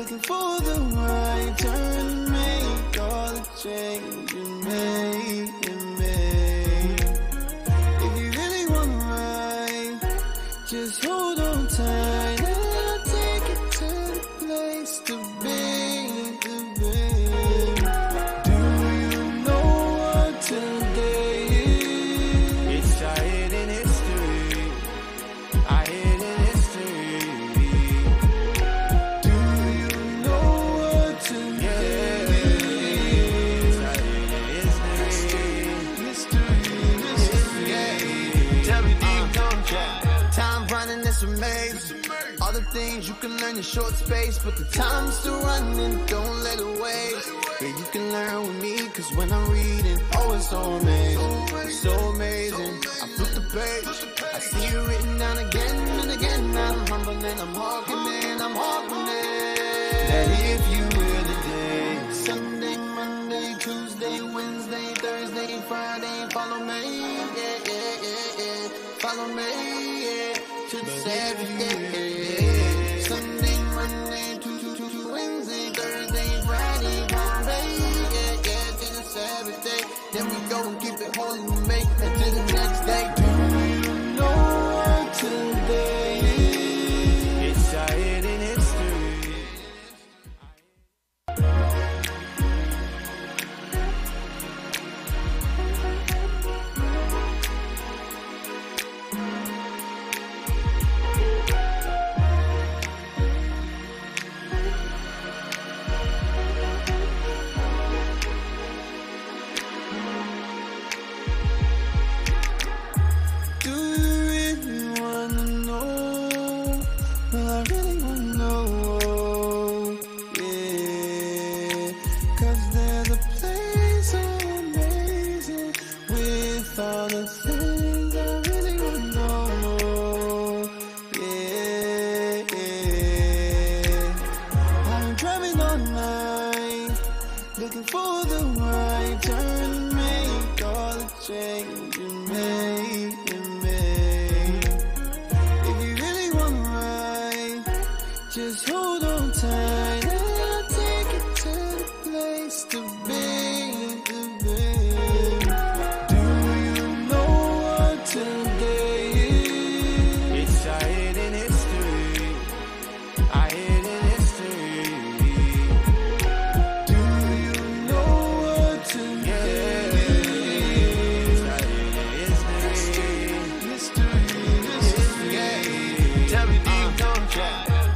looking for the right turn, make all the change you make. If you really want to ride, just hold on tight and I'll take it to the place to be. Do you know what today is? It's our hidden history. Our hidden history. Do you know what today is? Our hidden history. Time running is a maze. All the things you can learn in short space, but the time's still running, don't let it waste. Yeah, you can learn with me, cause when I'm reading, oh, it's so amazing, so amazing. I flip the page, I see it written down again and again. I'm humbling, I'm hawking it, that if you were the day, Sunday, Monday, Tuesday, Wednesday, Thursday, Friday, follow me, follow me, to the Saturday. Sunday, Monday, Tuesday, Wednesday, Thursday, Friday, Friday, to the Saturday. Then we go and keep it holy, we make it to the next day. Do you know what today is? It's our hidden history. Do you really wanna know? Well, I really wanna know, yeah. Cause there's a place so amazing with all the things I really wanna know, yeah. I'm driving all night, looking for the right turn, make all the change you make. If you really want to ride, just hold on tight and I'll take it to the place to be. Do you know what today is? It's our hidden history. Our hidden history. Do you know what today is? Our hidden history.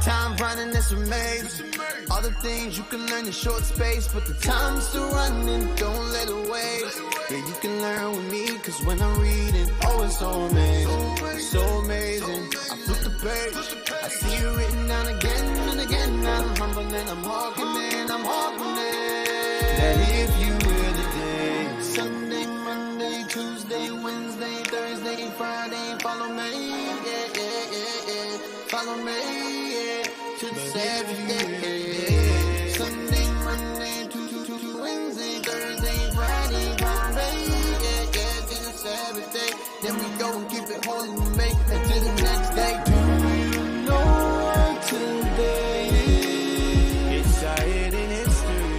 Time running is a maze. All the things you can learn in short space, but the time's still running, don't let it waste. Yeah, you can learn with me, cause when I'm reading, oh, it's so amazing, so amazing. I flip the page, I see it written down again and again. I'm humbling, I'm hawking it, that if you were the day, Sunday, Monday, Tuesday, Wednesday, Thursday, Friday, follow me, follow me, to the Saturday. Sunday, Monday, Tuesday, Wednesday, Thursday, Friday, Friday, to the Saturday. Then we go and keep it holy, we make it to the next day. Do you know what today is? It's our hidden history.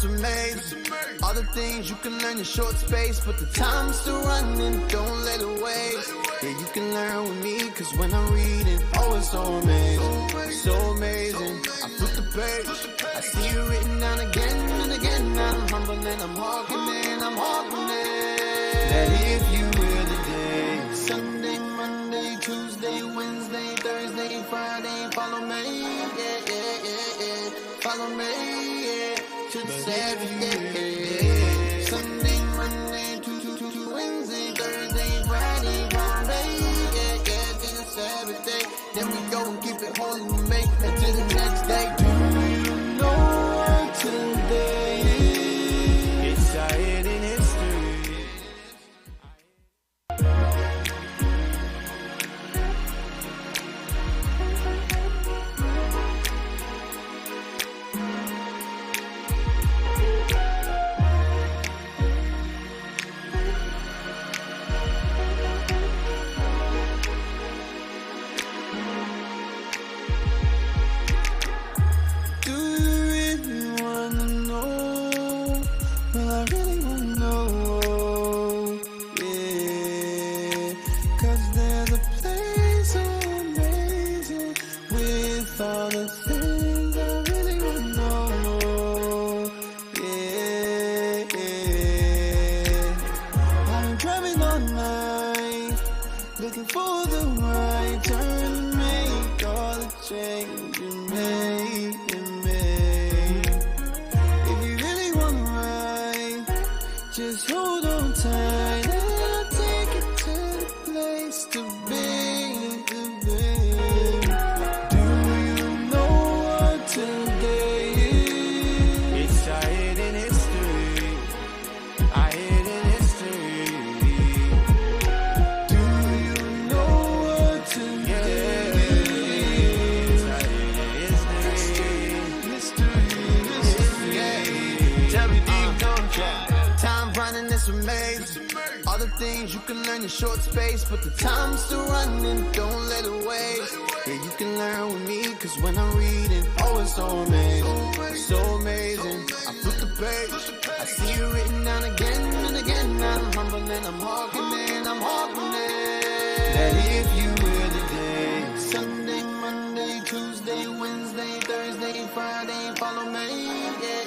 this remains. All the things you can learn in short space, but the time's still running, don't let it waste. Yeah, you can learn with me, cause when I'm reading, oh, it's so amazing, so amazing. I flip the page, I see it written down again and again. I'm humble and I'm hearkening, that if you will today, Sunday, Monday, Tuesday, Wednesday, Thursday, Friday, follow me, yeah, follow me, yeah, to the Sabbath, yeah. Sunday, Monday, Tuesday, Wednesday, Thursday, Friday, follow me, yeah, to the Sabbath day. Then we go and keep it holy, we make it to the next day. Do you know what today is? It's our hidden history. Looking for the right turn to make all the change you made. If you really want to ride, just hold on tight and I'll take it to the place to be, Do you know what today is? It's our hidden history, our hidden history. All the things you can learn in short space, but the time's still running, don't let it waste. Yeah, you can learn with me, cause when I'm reading, oh, it's so amazing, so amazing. I flip the page, I see it written down again and again. I'm humble and I'm hearkening, that if you will today, Sunday, Monday, Tuesday, Wednesday, Thursday, Friday, follow me, yeah,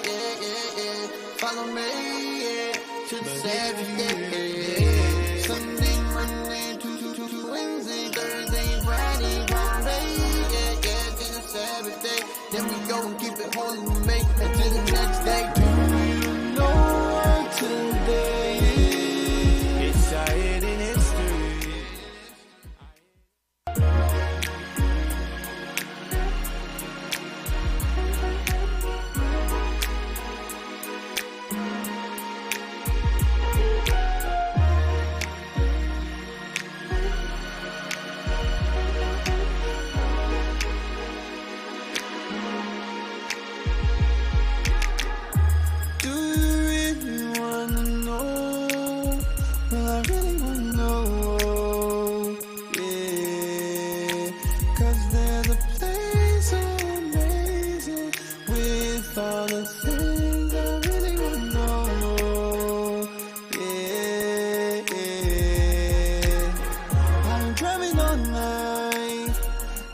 follow me, yeah, to the Sabbath, yeah. Sunday, Monday, Tuesday, Wednesday, Thursday, Friday, Friday, yeah, to the Sabbath day. Then we go and keep it holy, we make it to the next day. Do you know what today is? It's our hidden history.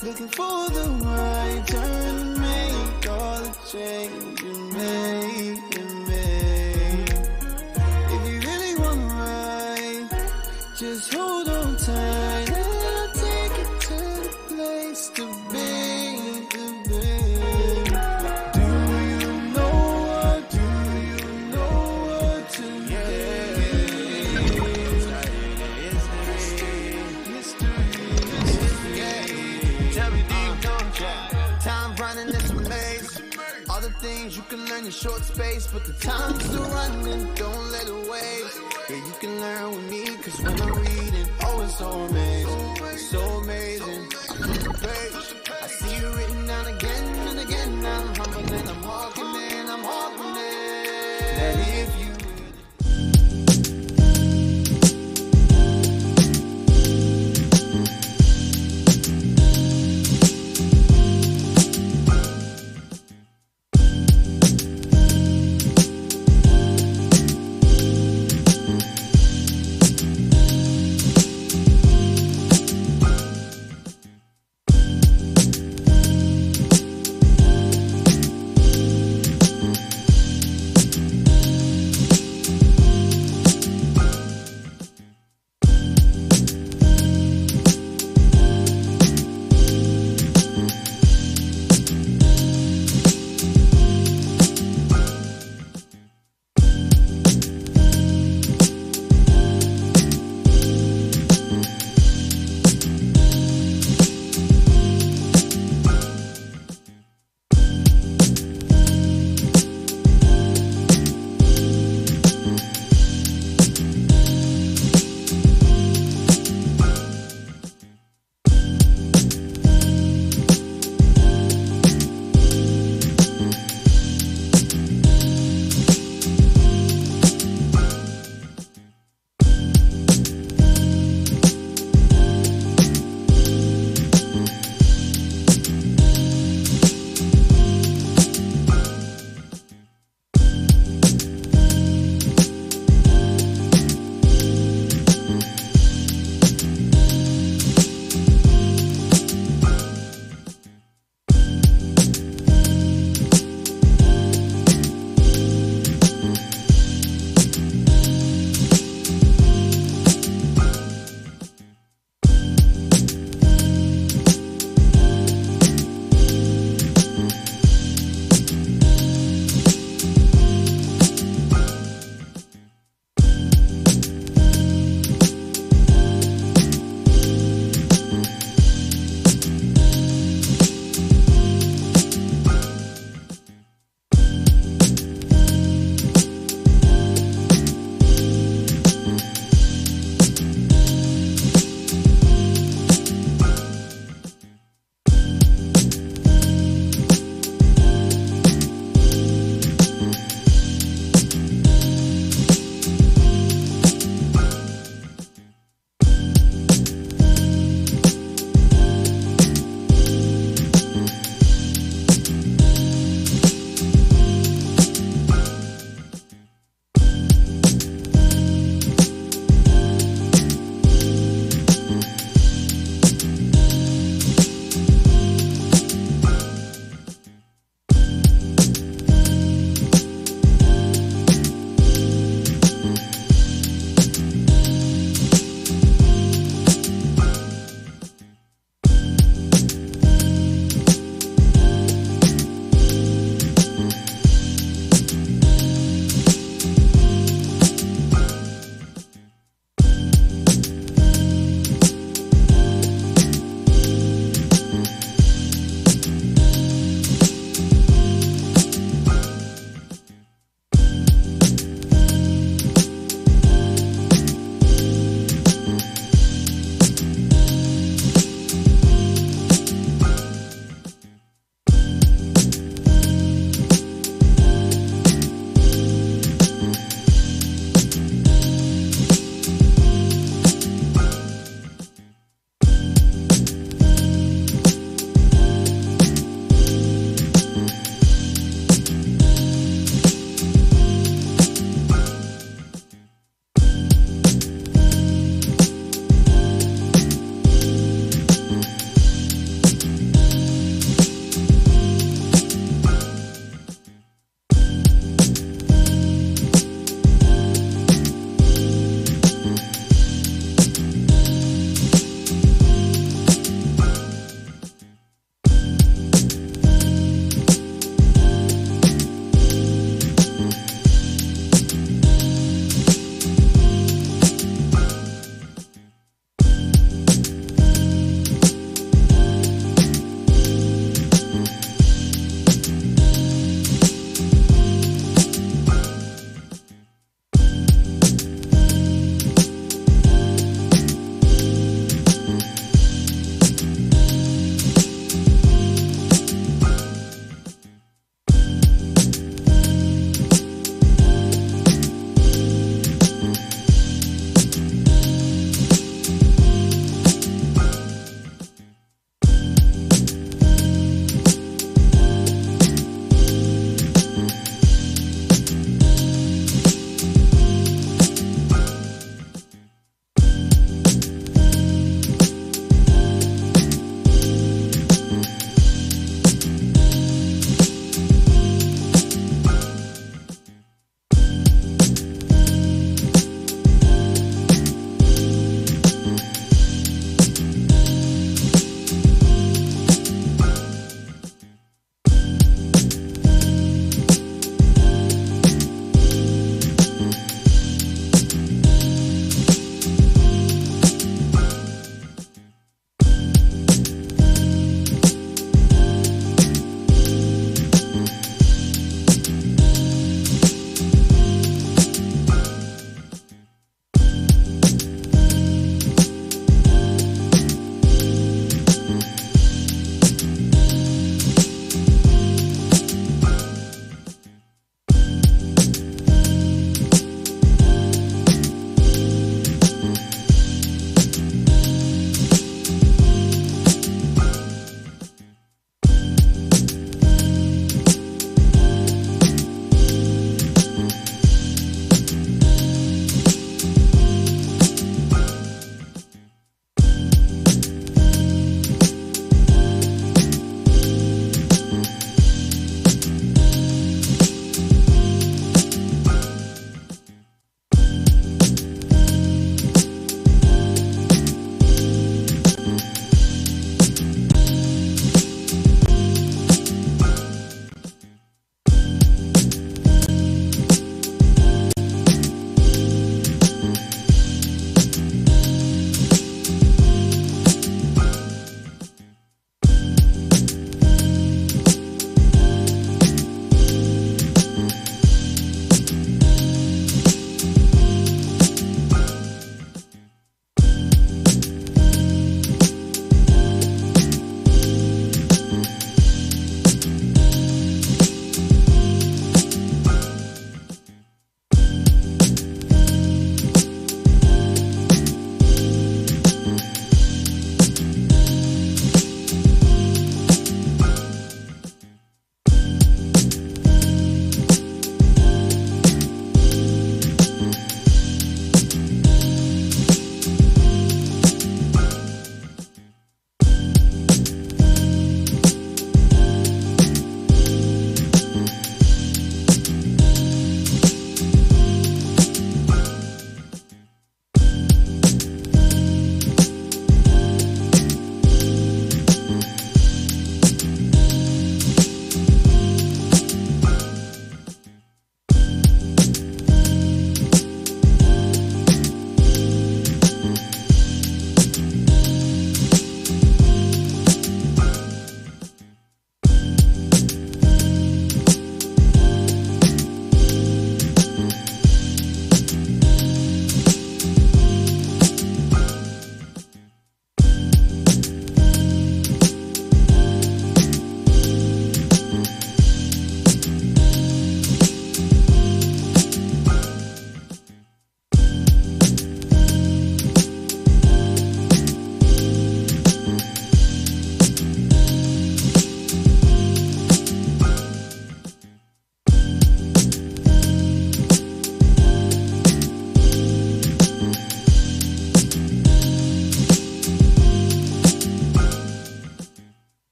Looking for the right turn to make all the change you made. If you really want to ride, just hold on tight and I'll take it to the place to be. Do you know what today is? Time running this maze. All the things you can learn in short space, but the time's still running, don't let it waste. Yeah, you can learn with me, cause when I'm reading, oh, it's so amazing, so amazing. I flip the page, I see it written down again and again. I'm humble and I'm hearkening, that if you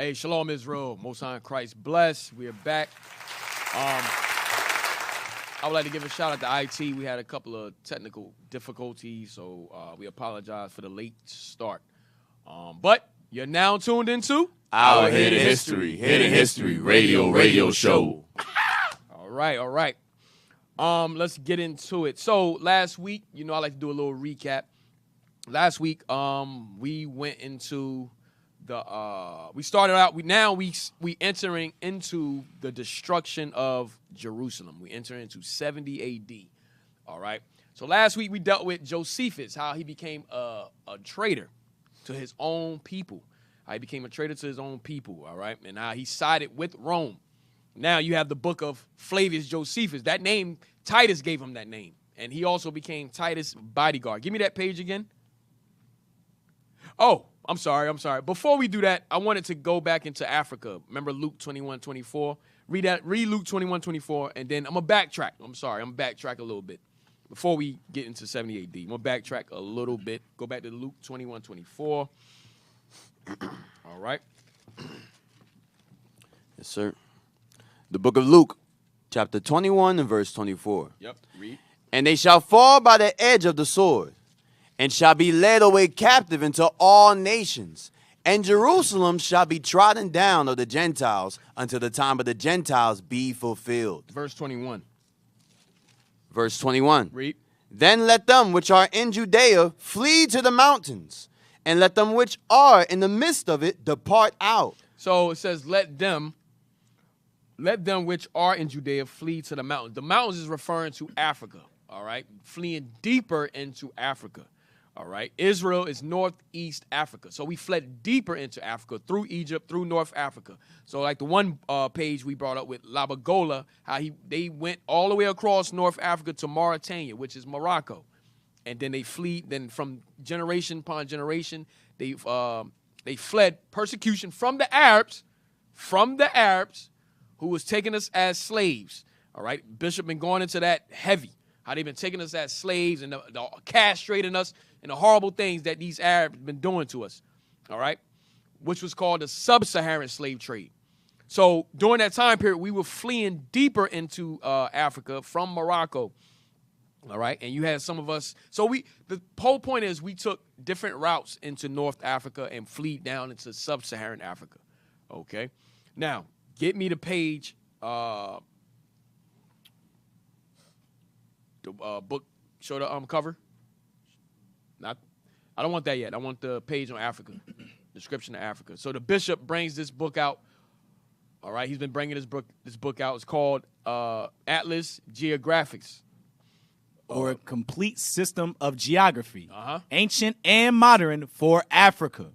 Hey, Shalom Israel, Most High in Christ bless. We are back. I would like to give a shout out to IT. We had a couple of technical difficulties, so we apologize for the late start. But you're now tuned into Our Hidden History radio show. All right. Let's get into it. So last week, I like to do a little recap. Last week, we went into we started out. We entering into the destruction of Jerusalem. We enter into 70 A.D. All right. So last week we dealt with Josephus, how he became a traitor to his own people. How he became a traitor to his own people. All right, and how he sided with Rome. Now you have the book of Flavius Josephus. That name, Titus gave him that name, and he also became Titus' bodyguard. Give me that page again. Oh, I'm sorry. Before we do that, I wanted to go back into Africa. Remember Luke 21:24? Read Luke 21:24, and then I'm going to backtrack. I'm going to backtrack a little bit. Before we get into 70 AD, I'm going to backtrack a little bit. Go back to Luke 21:24. All right. Yes, sir. The book of Luke, chapter 21 and verse 24. Yep, read. And they shall fall by the edge of the sword, and shall be led away captive into all nations. And Jerusalem shall be trodden down of the Gentiles until the time of the Gentiles be fulfilled. Verse 21. Verse 21. Read. Then let them which are in Judea flee to the mountains, and let them which are in the midst of it depart out. So it says, let them which are in Judea flee to the mountains. The mountains is referring to Africa, all right? Fleeing deeper into Africa. All right, Israel is northeast Africa. So we fled deeper into Africa through Egypt, through North Africa. So like the one page we brought up with Labagola, how they went all the way across North Africa to Mauritania, which is Morocco. And then they flee, then from generation upon generation, they fled persecution from the Arabs who was taking us as slaves. All right, Bishop been going into that heavy, how they've been taking us as slaves and castrating us and the horrible things that these Arabs been doing to us, all right, which was called the sub-Saharan slave trade. So during that time period, we were fleeing deeper into Africa from Morocco, all right, and you had some of us. So the whole point is we took different routes into North Africa and flee down into sub-Saharan Africa, okay. Now, get me the page, the book, show the cover. I don't want that yet. I want the page on Africa, description of Africa. So the bishop brings this book out. All right, he's been bringing this book out. It's called Atlas Geographics, or a complete system of geography, ancient and modern, for Africa,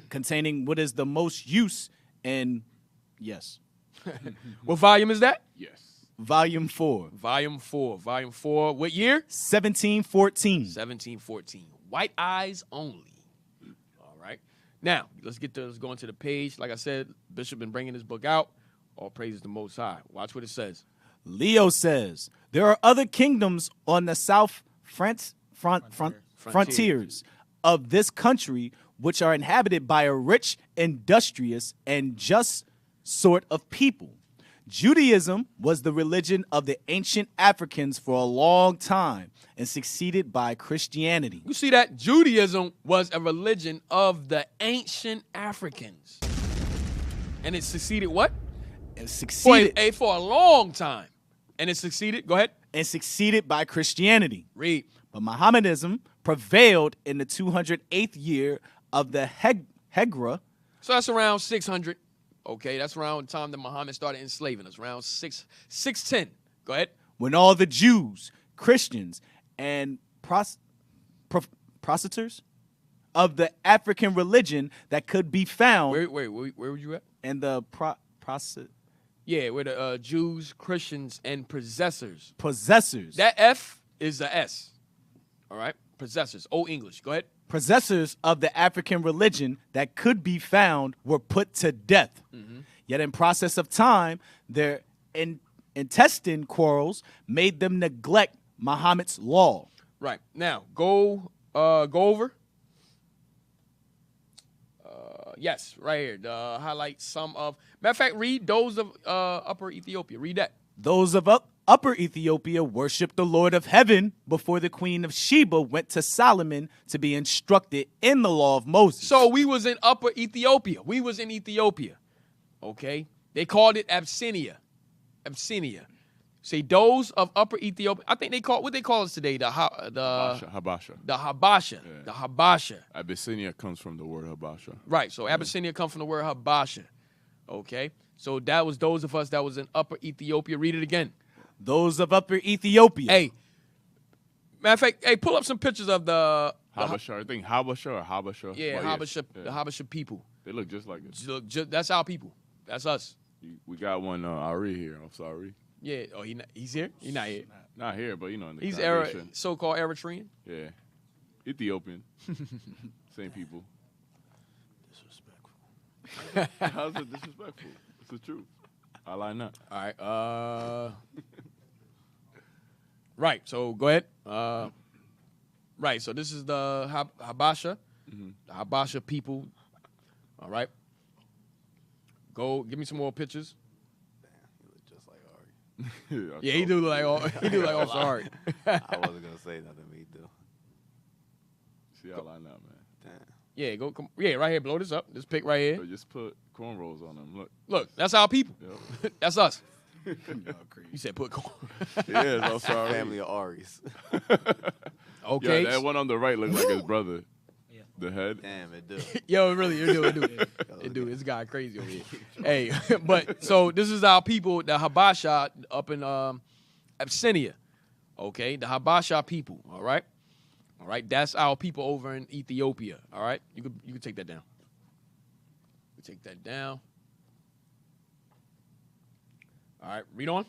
containing what is the most use in, yes. What volume is that? Yes. Volume 4. Volume 4. What year? 1714. 1714. White eyes only. All right. Now, let's go into the page. Like I said, Bishop been bringing this book out. All praises the Most High. Watch what it says. Leo says, there are other kingdoms on the south frontiers of this country which are inhabited by a rich, industrious, and just sort of people. Judaism was the religion of the ancient Africans for a long time and succeeded by Christianity. You see that? Judaism was a religion of the ancient Africans. And it succeeded what? It succeeded. For a long time. And it succeeded? Go ahead. And succeeded by Christianity. Read. But Mohammedanism prevailed in the 208th year of the Hijra. So that's around 600. Okay, that's around the time that Muhammad started enslaving us, around 610. Go ahead. When all the Jews, Christians, and prostitutes of the African religion that could be found. Where were you at? And the Yeah, where the Jews, Christians, and possessors. Possessors. That F is the S. All right? Possessors. Old English. Go ahead. Possessors of the African religion that could be found were put to death. Mm-hmm. Yet in process of time, their intestine quarrels made them neglect Muhammad's law. Right. Now, go over. Yes, right here. The highlight some of. Matter of fact, read those of Upper Ethiopia. Read that. Those of Upper Ethiopia worshiped the Lord of heaven before the queen of Sheba went to Solomon to be instructed in the law of Moses. So we was in Upper Ethiopia. We was in Ethiopia. Okay? They called it Abyssinia. Abyssinia. Say those of Upper Ethiopia. I think they call what they call us today. Habasha. The Habasha. Yeah. The Habasha. Abyssinia comes from the word Habasha. Right. So Abyssinia comes from the word Habasha. Okay. So that was those of us that was in Upper Ethiopia. Read it again. Those of Upper Ethiopia. Hey. Matter of fact, hey, pull up some pictures of the Habasha. I think Habasha or Habasha. Yeah, Well, Habasha. yeah. The Habasha people. They look just like us. Look, that's our people. That's us. We got one Ari here. I'm sorry. Yeah. Oh, he's here. He's not here. Not here, but you know in the He's congregation. so-called Eritrean. Yeah. Ethiopian. Same people. Disrespectful. How's it disrespectful? It's the truth. I lie not. All right. Right. So go ahead. Right. So this is the Habasha, the Habasha people. All right. Go give me some more pictures. Damn, you look just like Ari. Yeah, he do look like oh sorry. I wasn't gonna say nothing, but he do. See, I lie not, man. Damn. Yeah, yeah, right here. Blow this up. This pic right here. So just put cornrows on them. Look. Look, that's our people. Yep. That's us. crazy. You said put corn. Yeah, I'm sorry. Family of Aries. Okay. Yeah, that one on the right looks like his brother. Yeah. The head. Damn, it do. Yo, really, it do. It do. This guy crazy over here. Hey, but so this is our people, the Habasha up in Abyssinia. Okay, the Habasha people. All right, that's our people over in Ethiopia. All right, you could take that down. You take that down. All right, read on.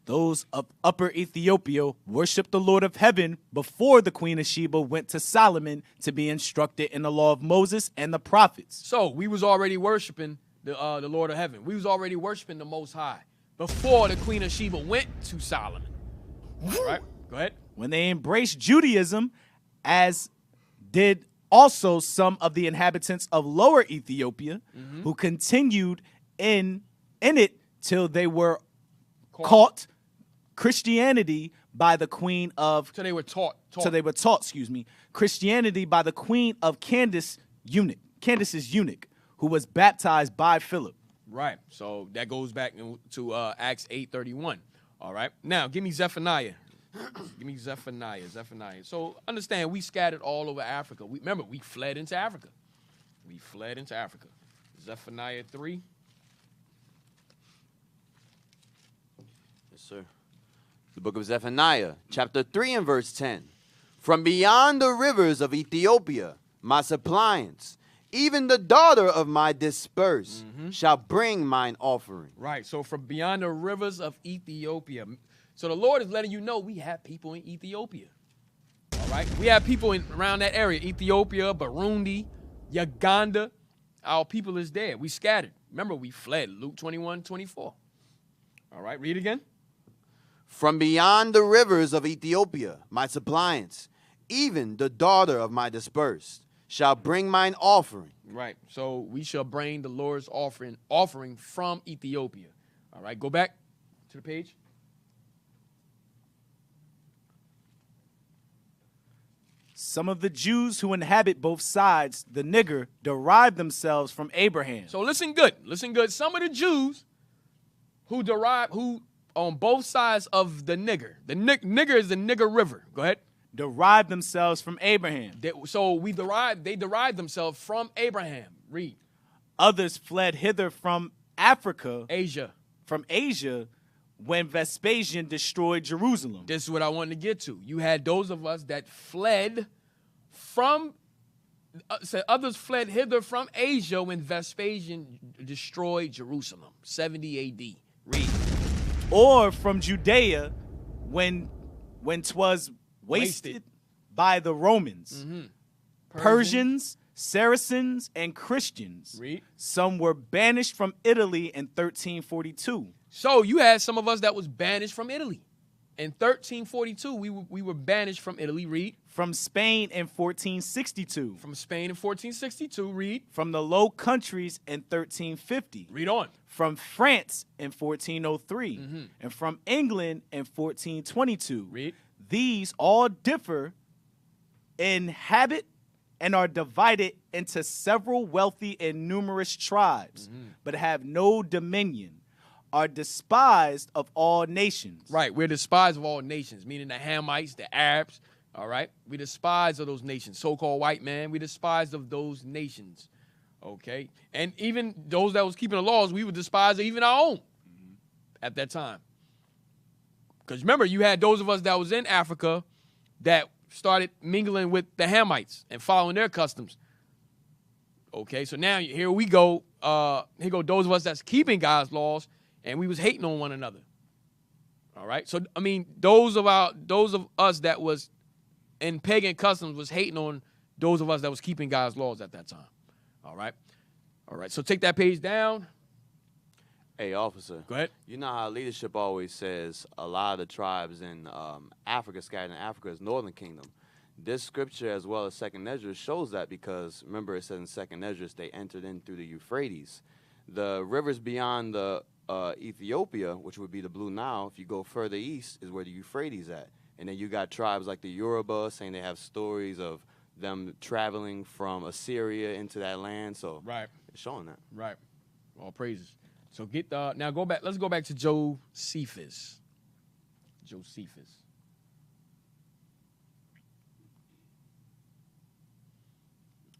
Those of Upper Ethiopia worshiped the Lord of heaven before the queen of Sheba went to Solomon to be instructed in the law of Moses and the prophets. So we was already worshiping the Lord of heaven. We was already worshiping the Most High before the Queen of Sheba went to Solomon. All right, go ahead. When they embraced Judaism, as did also some of the inhabitants of Lower Ethiopia, who continued in it till they were caught Christianity by the queen of So they were taught. Christianity by the queen of Candace's eunuch, who was baptized by Philip. Right. So that goes back to Acts 8:31. All right. Now give me Zephaniah. Give me Zephaniah. So understand, we scattered all over Africa. Remember, we fled into Africa. Zephaniah 3. Yes, sir. The book of Zephaniah, chapter 3 and verse 10. From beyond the rivers of Ethiopia, my suppliants, even the daughter of my dispersed, shall bring mine offering. Right. So from beyond the rivers of Ethiopia. So the Lord is letting you know we have people in Ethiopia. All right. We have people around that area. Ethiopia, Burundi, Uganda. Our people is there. We scattered. Remember, we fled. Luke 21:24. All right. Read again. From beyond the rivers of Ethiopia, my suppliants, even the daughter of my dispersed, shall bring mine offering. Right. So we shall bring the Lord's offering from Ethiopia. All right. Go back to the page. Some of the Jews who inhabit both sides, the nigger, derive themselves from Abraham. So listen good. Some of the Jews who on both sides of the nigger. The nigger is the Nigger River. Go ahead. Derive themselves from Abraham. They derived themselves from Abraham. Read. Others fled hither from Africa, Asia. when Vespasian destroyed Jerusalem. This is what I wanted to get to. You had those of us that fled from, others fled hither from Asia when Vespasian destroyed Jerusalem, 70 A.D. Read. Or from Judea when 'twas wasted by the Romans, Persians, Saracens, and Christians. Read. Some were banished from Italy in 1342. So you had some of us that was banished from Italy. In 1342, we were banished from Italy. Read. From Spain in 1462. From Spain in 1462. Read. From the Low Countries in 1350. Read on. From France in 1403. And from England in 1422. Read. These all differ in habit and are divided into several wealthy and numerous tribes, but have no dominion, are despised of all nations. Right, we're despised of all nations, meaning the Hamites, the Arabs, all right? We despise of those nations, so-called white man, we despised of those nations, okay? And even those that was keeping the laws, we would despise even our own at that time. Because remember, you had those of us that was in Africa that started mingling with the Hamites and following their customs. Okay, so now here we go. Here go those of us that's keeping God's laws, and we was hating on one another. All right, so I mean, those of us that was in pagan customs was hating on those of us that was keeping God's laws at that time. All right, so take that page down. Hey, officer. Go ahead. You know how leadership always says a lot of the tribes in Africa, scattered in Africa, is Northern Kingdom. This scripture, as well as Second Ezra, shows that because, remember, it says in Second Ezra, they entered in through the Euphrates. The rivers beyond the Ethiopia, which would be the Blue Nile, if you go further east, is where the Euphrates at. And then you got tribes like the Yoruba saying they have stories of them traveling from Assyria into that land. So Right. it's showing that. Right. All praises. So now go back. Let's go back to Josephus. Josephus.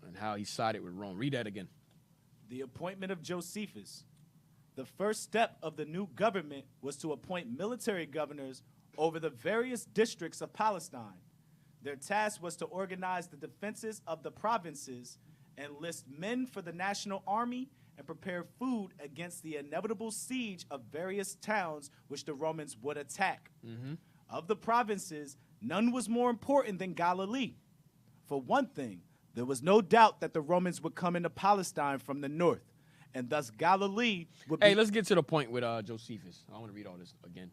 And how he sided with Rome. Read that again. The appointment of Josephus. The first step of the new government was to appoint military governors over the various districts of Palestine. Their task was to organize the defenses of the provinces, enlist men for the national army, and prepare food against the inevitable siege of various towns which the Romans would attack. Of the provinces, none was more important than Galilee. For one thing, there was no doubt that the Romans would come into Palestine from the north, and thus Galilee would be... Hey, let's get to the point with Josephus. I want to read all this again.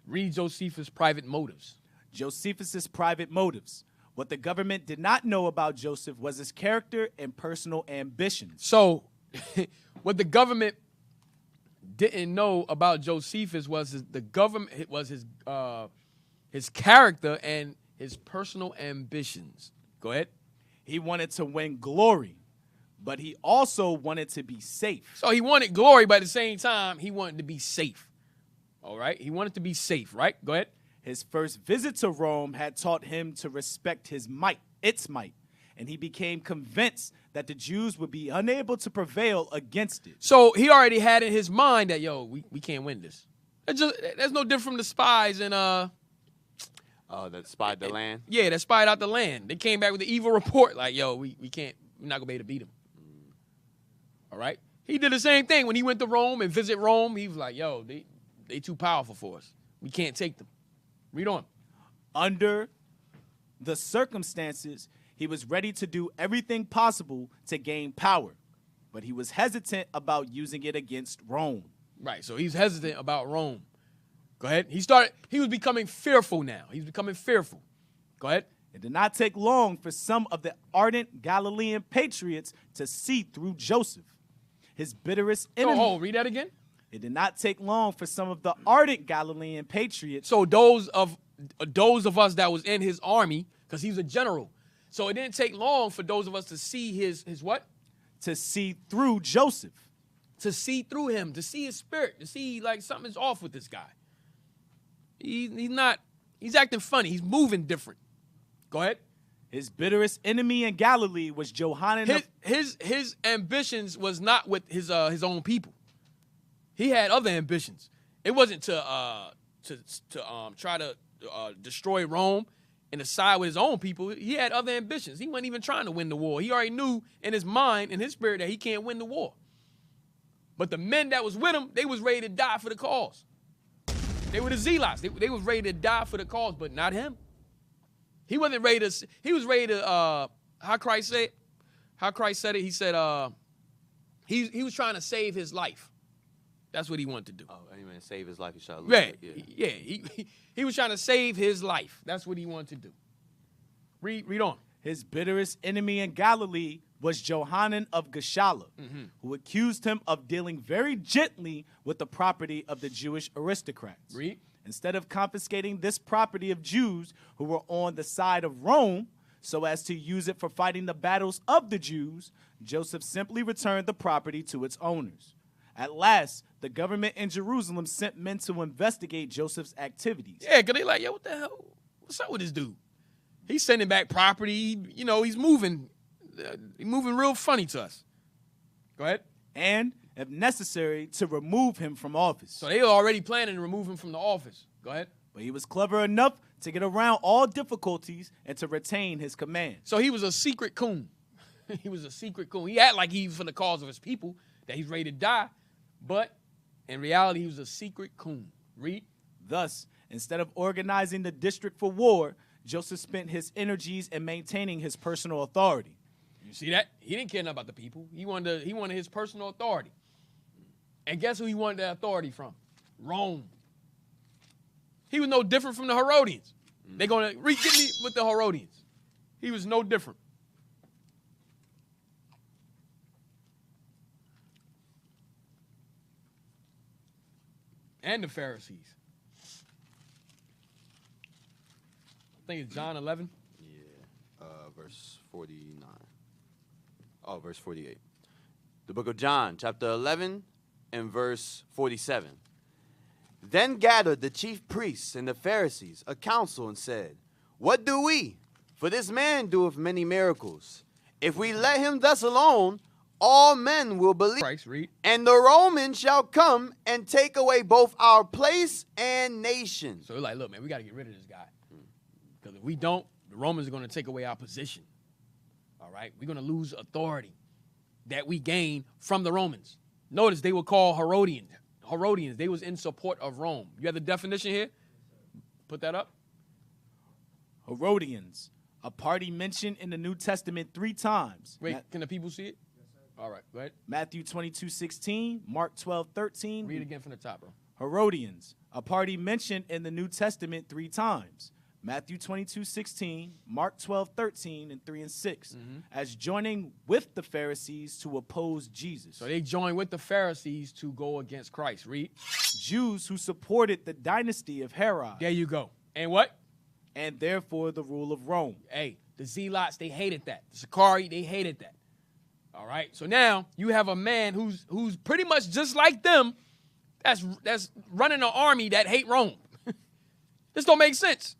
Read Josephus' private motives. Josephus's private motives. What the government did not know about Joseph was his character and personal ambitions. So, what the government didn't know about Josephus was his character and his personal ambitions. Go ahead. He wanted to win glory, but he also wanted to be safe. So he wanted glory, but at the same time, he wanted to be safe. All right? He wanted to be safe, right? Go ahead. His first visit to Rome had taught him to respect its might, and he became convinced that the Jews would be unable to prevail against it. So he already had in his mind that, we can't win this. That's no different from the spies and That spied the land. Yeah, that spied out the land. They came back with the evil report, like, we're not gonna be able to beat them. All right? He did the same thing when he went to Rome and visit Rome. He was like, they too powerful for us. We can't take them. Read on. Under the circumstances, he was ready to do everything possible to gain power, but he was hesitant about using it against Rome. Right, so he's hesitant about Rome. Go ahead. He was becoming fearful now. He's becoming fearful. Go ahead. It did not take long for some of the ardent Galilean patriots to see through Joseph. His bitterest enemy. Read that again. It did not take long for some of the ardent Galilean patriots. So those of us that was in his army, because he was a general. So it didn't take long for those of us to see his what? To see through Joseph. To see through him, to see his spirit, to see like something's off with this guy. He's acting funny. He's moving different. Go ahead. His bitterest enemy in Galilee was Johanan. His ambitions was not with his own people. He had other ambitions. It wasn't to try to destroy Rome and to side with his own people. He had other ambitions. He wasn't even trying to win the war. He already knew in his mind, in his spirit, that he can't win the war. But the men that was with him, they was ready to die for the cause. They were the zealots. They was ready to die for the cause, but not him. He wasn't ready to. He was ready to. How Christ said it. He said he was trying to save his life. That's what he wanted to do. Oh, anyway, save his life. He shot. Lose Yeah, it. yeah. He was trying to save his life. That's what he wanted to do. Read on. His bitterest enemy in Galilee was Johanan of Gischala, who accused him of dealing very gently with the property of the Jewish aristocrats. Read. Instead of confiscating this property of Jews who were on the side of Rome so as to use it for fighting the battles of the Jews, Joseph simply returned the property to its owners. At last, the government in Jerusalem sent men to investigate Joseph's activities. Yeah, because they like, yo, what the hell? What's up with this dude? He's sending back property. You know, he's moving real funny to us. Go ahead. And, if necessary, to remove him from office. So they were already planning to remove him from the office. Go ahead. But he was clever enough to get around all difficulties and to retain his command. So he was a secret coon. He was a secret coon. He acted like he was for the cause of his people, that he's ready to die. But in reality, he was a secret coon. Read. Thus, instead of organizing the district for war, Joseph spent his energies in maintaining his personal authority. You see that? He didn't care enough about the people. He wanted his personal authority. And guess who he wanted that authority from? Rome. He was no different from the Herodians. They're going to get me with the Herodians. He was no different. And the Pharisees. I think it's John 11. Yeah. Verse 49. Oh, verse 48. The book of John, chapter 11 and verse 47. Then gathered the chief priests and the Pharisees a council and said, What do we? For this man doeth many miracles. If we let him thus alone, all men will believe. Christ, read. And the Romans shall come and take away both our place and nation. So they're like, look, man, we got to get rid of this guy. Because if we don't, the Romans are going to take away our position. All right? We're going to lose authority that we gain from the Romans. Notice they were called Herodians. They was in support of Rome. You have the definition here? Put that up. Herodians, a party mentioned in the New Testament 3 times. Wait, can the people see it? All right, go ahead. Matthew 22:16, Mark 12:13. Read it again from the top, bro. Herodians, a party mentioned in the New Testament 3 times. Matthew 22:16, Mark 12:13, and 3 and 6, as joining with the Pharisees to oppose Jesus. So they joined with the Pharisees to go against Christ. Read. Jews who supported the dynasty of Herod. There you go. And what? And therefore the rule of Rome. Hey, the Zealots, they hated that. The Sicarii, they hated that. All right. So now you have a man who's pretty much just like them. That's running an army that hate Rome. This don't make sense.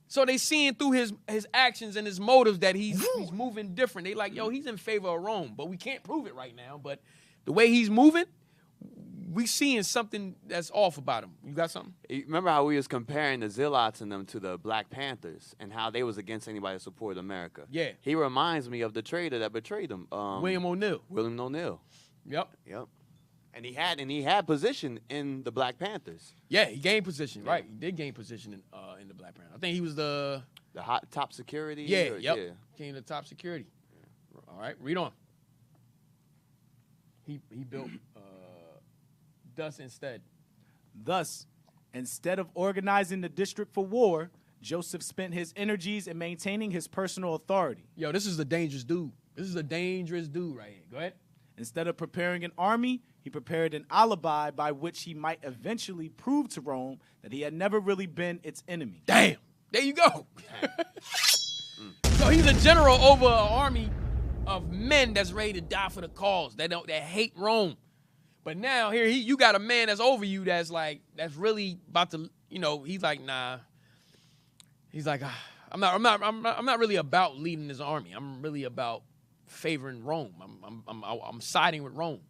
So they seeing through his actions and his motives that he's moving different. They like, yo, he's in favor of Rome, but we can't prove it right now. But the way he's moving, we seeing something that's off about him. You got something? You remember how we was comparing the Zealots and them to the Black Panthers and how they was against anybody that supported America? Yeah. He reminds me of the traitor that betrayed him. William O'Neill. William O'Neill. Yep. Yep. And he had position in the Black Panthers. Yeah, he gained position. Right. He did gain position in the Black Panther. I think he was the Top security. Yep. Yeah. Came to top security. Yeah. All right. Read on. He built thus instead. Thus, instead of organizing the district for war, Joseph spent his energies in maintaining his personal authority. Yo, this is a dangerous dude. This is a dangerous dude right here. Go ahead. Instead of preparing an army, he prepared an alibi by which he might eventually prove to Rome that he had never really been its enemy. Damn. There you go. So he's a general over an army of men that's ready to die for the cause, that hate Rome. But now here you got a man that's over you that's really about to, he's like, nah. He's like, I'm not really about leading this army. I'm really about favoring Rome. I'm siding with Rome.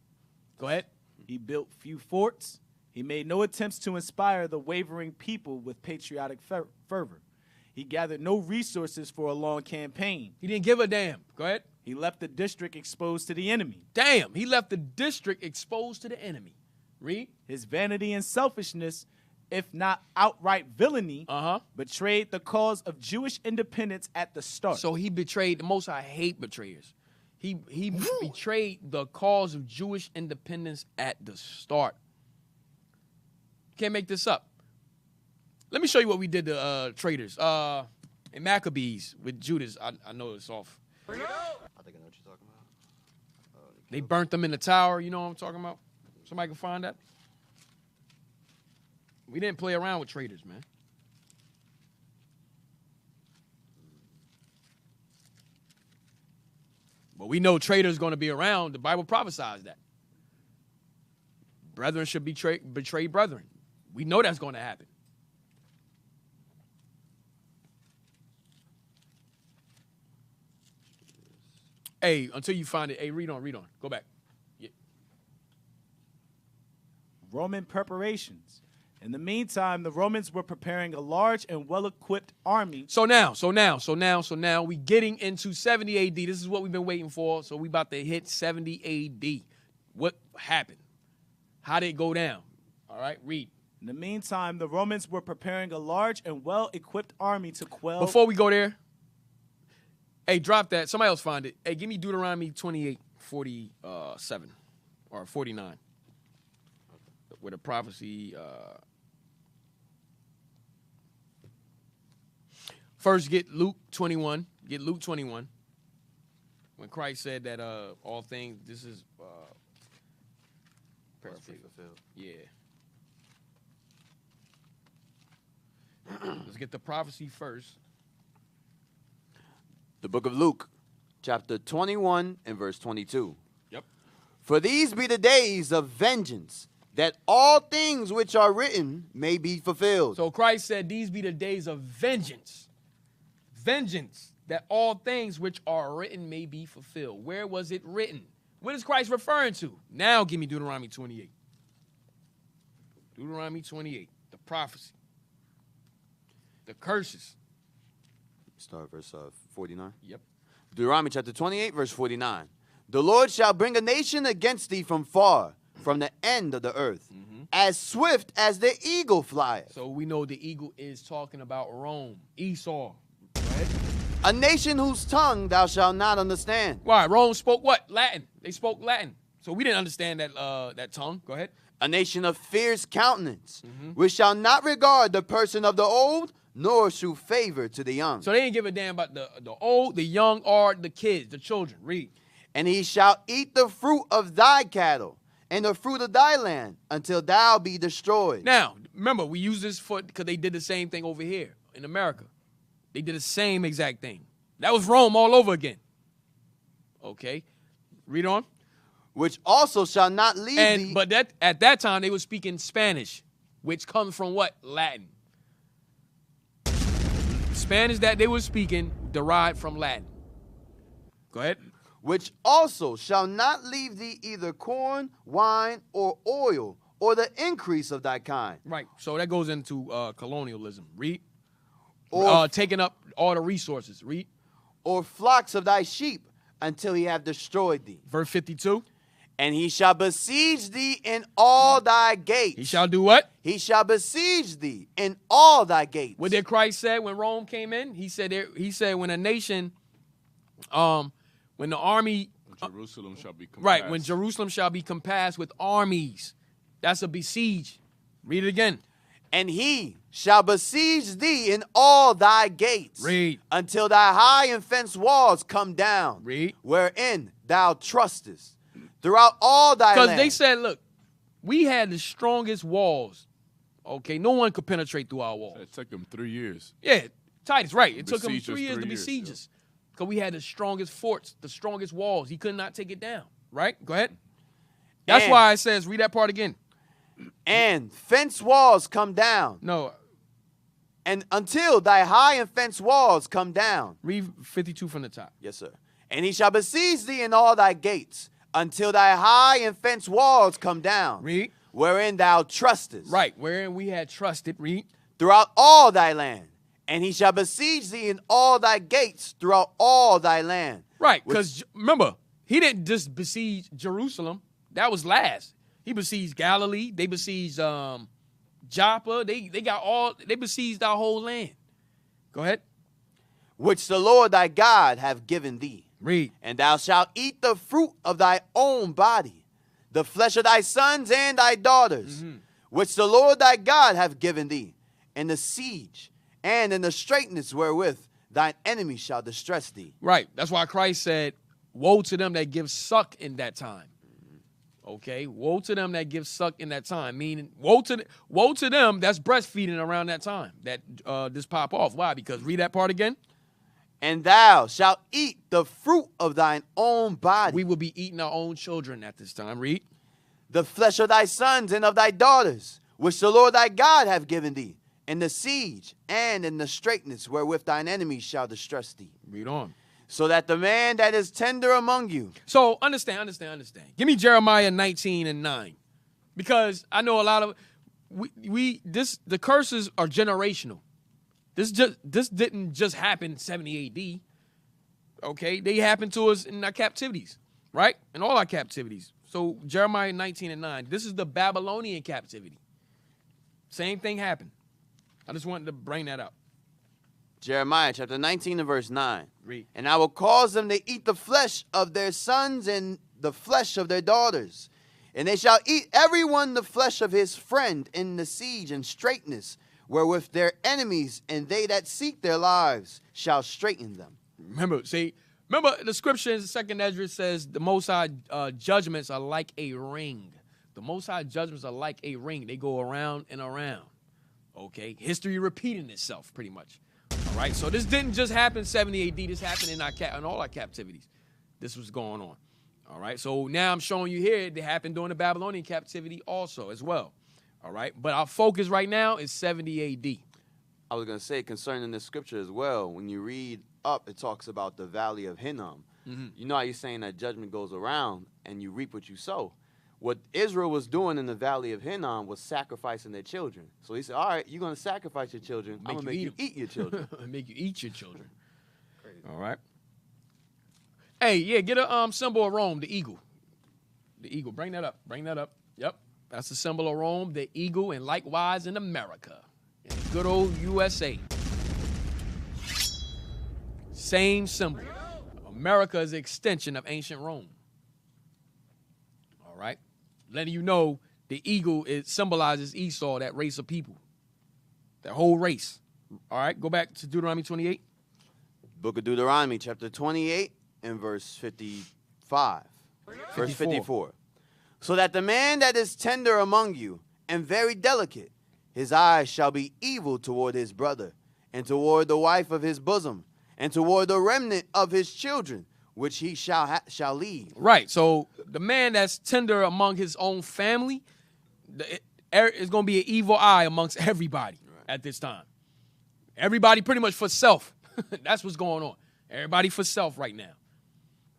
Go ahead. He built few forts. He made no attempts to inspire the wavering people with patriotic fervor. He gathered no resources for a long campaign. He didn't give a damn. Go ahead. He left the district exposed to the enemy. Damn, he left the district exposed to the enemy. Read. His vanity and selfishness, if not outright villainy, betrayed the cause of Jewish independence at the start. So he betrayed. The Most High hate betrayers. He betrayed the cause of Jewish independence at the start. Can't make this up. Let me show you what we did to traitors. In Maccabees with Judas, I know it's off. I think I know what you're talking about. They burnt them in the tower. You know what I'm talking about? Somebody can find that? We didn't play around with traitors, man. But we know traitors going to be around. The Bible prophesies that. Brethren should betray brethren. We know that's going to happen. Hey, until you find it, hey, read on. Go back. Yeah. Roman preparations. In the meantime, the Romans were preparing a large and well-equipped army. So now, we getting into 70 AD. This is what we've been waiting for. So we about to hit 70 AD. What happened? How did it go down? All right, read. In the meantime, the Romans were preparing a large and well-equipped army to quell... Before we go there, hey, drop that. Somebody else find it. Hey, give me Deuteronomy 28:47 or 49. With a prophecy. First, get Luke 21. Get Luke 21. When Christ said that all things, this is paraphrase. Yeah. Let's get the prophecy first. The book of Luke, chapter 21 and verse 22. Yep. For these be the days of vengeance, that all things which are written may be fulfilled. So Christ said, these be the days of vengeance. Vengeance, that all things which are written may be fulfilled. Where was it written? What is Christ referring to? Now give me Deuteronomy 28. Deuteronomy 28, the prophecy. The curses. Start verse 49. Yep. Deuteronomy chapter 28, verse 49. The Lord shall bring a nation against thee from far, from the end of the earth, as swift as the eagle flieth. So we know the eagle is talking about Rome, Esau. Right? A nation whose tongue thou shalt not understand. Why? Rome spoke what? Latin. They spoke Latin. So we didn't understand that tongue. Go ahead. A nation of fierce countenance, which shall not regard the person of the old, nor shew favor to the young. So they didn't give a damn about the old, the young, or the kids, the children. Read. And he shall eat the fruit of thy cattle, and the fruit of thy land, until thou be destroyed. Now, remember, we use this because they did the same thing over here in America. They did the same exact thing. That was Rome all over again. Okay. Read on. Which also shall not leave thee. But at that time, they were speaking Spanish, which comes from what? Latin. Spanish that they were speaking derived from Latin. Go ahead. Which also shall not leave thee either corn, wine, or oil, or the increase of thy kind. Right. So that goes into colonialism. Read. Or taking up all the resources. Read. Or flocks of thy sheep, until he have destroyed thee. Verse 52. And he shall besiege thee in all thy gates. He shall do what? He shall besiege thee in all thy gates. What did Christ say when Rome came in? He said when a nation, when the army, Jerusalem shall be compassed. right, when Jerusalem shall be compassed with armies, that's a besiege. Read it again. And he shall besiege thee in all thy gates. Read. Until thy high and fenced walls come down. Read. Wherein thou trustest. Throughout all thy land. Because they said, look, we had the strongest walls. Okay, no one could penetrate through our walls. It took them 3 years. Yeah, Titus, right. It took him Besiege us 3 years to 3 years, besiege yeah. us. Because we had the strongest forts, the strongest walls. He could not take it down. Right? Go ahead. That's And- why it says, read that part again. And fenced walls come down. No, And until thy high and fenced walls come down. read 52 from the top. Yes, sir. And he shall besiege thee in all thy gates, until thy high and fenced walls come down. Read. Wherein thou trustest. Right, wherein we had trusted. Read. Throughout all thy land. And he shall besiege thee in all thy gates throughout all thy land. Right, because remember, he didn't just besiege Jerusalem. That was last. He besieged Galilee. They besieged Joppa. They besieged our whole land. Go ahead. Which the Lord thy God hath given thee. Read. And thou shalt eat the fruit of thy own body, the flesh of thy sons and thy daughters, which the Lord thy God hath given thee, in the siege and in the straitness wherewith thine enemies shall distress thee. Right. That's why Christ said, woe to them that give suck in that time. Okay? Woe to them that give suck in that time. Meaning, woe to them that's breastfeeding around that time that this pop off. Why? Because read that part again. And thou shalt eat the fruit of thine own body. We will be eating our own children at this time. Read. The flesh of thy sons and of thy daughters, which the Lord thy God hath given thee, in the siege and in the straitness wherewith thine enemies shall distress thee. Read on. So that the man that is tender among you. So understand. Give me Jeremiah 19:9. Because I know a lot of the curses are generational. This didn't just happen 70 AD. Okay? They happened to us in our captivities, right? In all our captivities. So Jeremiah 19:9. This is the Babylonian captivity. Same thing happened. I just wanted to bring that up. Jeremiah chapter 19 and verse 9. Read. And I will cause them to eat the flesh of their sons and the flesh of their daughters. And they shall eat every one the flesh of his friend in the siege and straitness, wherewith their enemies and they that seek their lives shall straiten them. Remember the scripture in 2nd Ezra says the Most High judgments are like a ring. The Most High judgments are like a ring. They go around and around. Okay? History repeating itself pretty much. All right? So this didn't just happen 70 AD. This happened in all our captivities. This was going on. All right? So now I'm showing you here it happened during the Babylonian captivity also as well. All right? But our focus right now is 70 AD. I was going to say concerning this scripture as well, when you read up, it talks about the valley of Hinnom. You know how you're saying that judgment goes around and you reap what you sow. What Israel was doing in the valley of Hinnom was sacrificing their children. So he said, all right, you're going to sacrifice your children. I'm going to make you eat your children. Make you eat your children. Crazy. All right. Hey, yeah, get a symbol of Rome, the eagle. The eagle. Bring that up. Yep. That's the symbol of Rome, the eagle, and likewise in America. In the good old USA. Same symbol. America is an extension of ancient Rome. All right. Letting you know the eagle, it symbolizes Esau, that race of people. That whole race. All right. Go back to Deuteronomy 28. Book of Deuteronomy, chapter 28 and verse 55. Verse 54. So that the man that is tender among you and very delicate, his eyes shall be evil toward his brother, and toward the wife of his bosom, and toward the remnant of his children, which he shall leave. Right. So the man that's tender among his own family is going to be an evil eye amongst everybody at this time. Everybody pretty much for self. That's what's going on. Everybody for self right now.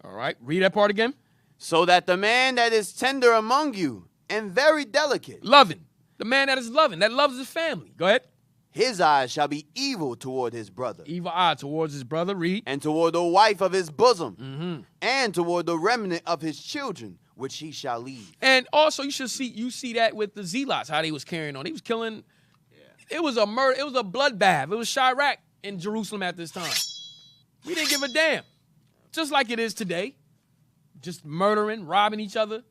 All right. Read that part again. So that the man that is tender among you and very delicate. Loving. The man that is loving, that loves his family. Go ahead. His eyes shall be evil toward his brother. Evil eye towards his brother. Read. And toward the wife of his bosom. And toward the remnant of his children, which he shall leave. And also you see that with the Zealots, how they was carrying on. They was killing. Yeah. It was a murder. It was a bloodbath. It was Chirac in Jerusalem at this time. We didn't give a damn. Just like it is today. Just murdering, robbing each other,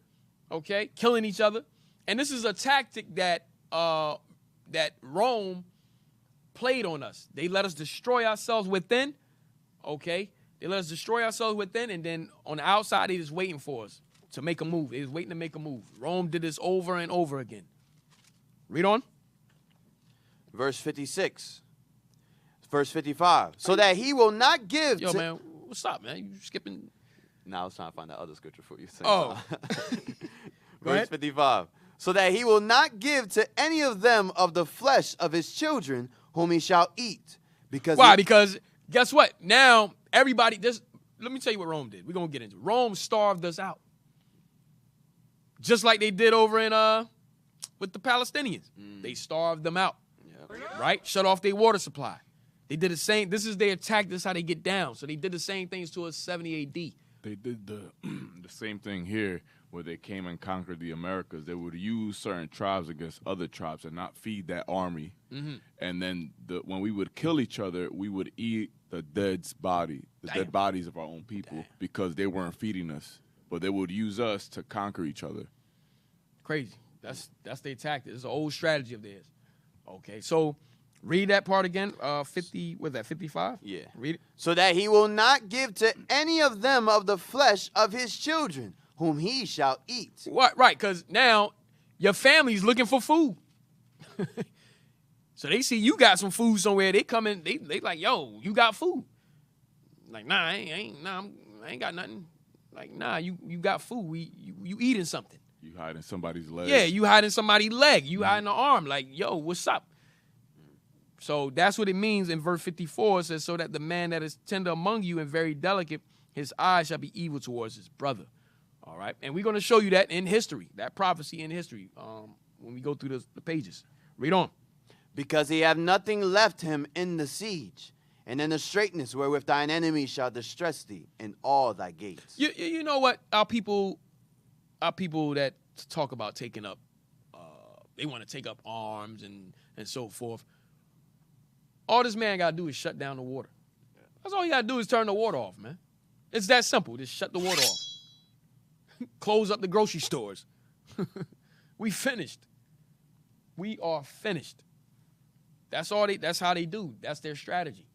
okay, killing each other. And this is a tactic that Rome played on us. They let us destroy ourselves within, okay? They let us destroy ourselves within, and then on the outside, they just waiting for us to make a move. They was waiting to make a move. Rome did this over and over again. Read on. Verse 56. Verse 55. So that he will not give Yo, man, what's up, man? You skipping... Now I was trying to find that other scripture for you. Oh. Verse 55. So that he will not give to any of them of the flesh of his children whom he shall eat. Why? Because guess what? Now, everybody, let me tell you what Rome did. We're going to get into it. Rome starved us out. Just like they did over in with the Palestinians. They starved them out. Yep. Right? Shut off their water supply. They did the same. This is their attack. This is how they get down. So they did the same things to us 70 AD. They did the the same thing here, where they came and conquered the Americas. They would use certain tribes against other tribes and not feed that army. And then when we would kill each other, we would eat the dead bodies of our own people because they weren't feeding us. But they would use us to conquer each other. Crazy. That's their tactic. It's an old strategy of theirs. Okay, so read that part again. 50, was that 55? Yeah. Read it. So that he will not give to any of them of the flesh of his children, whom he shall eat. What? Right, because now your family's looking for food. So they see you got some food somewhere. They come in, they like, yo, you got food. Like, nah, I ain't got nothing. Like, nah, you got food. You eating something. You hiding somebody's leg. Yeah, you hiding somebody's leg. You hiding an arm. Like, yo, what's up? So that's what it means in verse 54. It says, so that the man that is tender among you and very delicate, his eyes shall be evil towards his brother. All right? And we're going to show you that in history, that prophecy in history, when we go through the pages. Read on. Because he have nothing left him in the siege, and in the straitness wherewith thine enemies shall distress thee in all thy gates. You know what? Our people that talk about taking up, they want to take up arms and so forth. All this man got to do is shut down the water. That's all you got to do is turn the water off, man. It's that simple. Just shut the water off. Close up the grocery stores. We finished. We are finished. That's how they do. That's their strategy.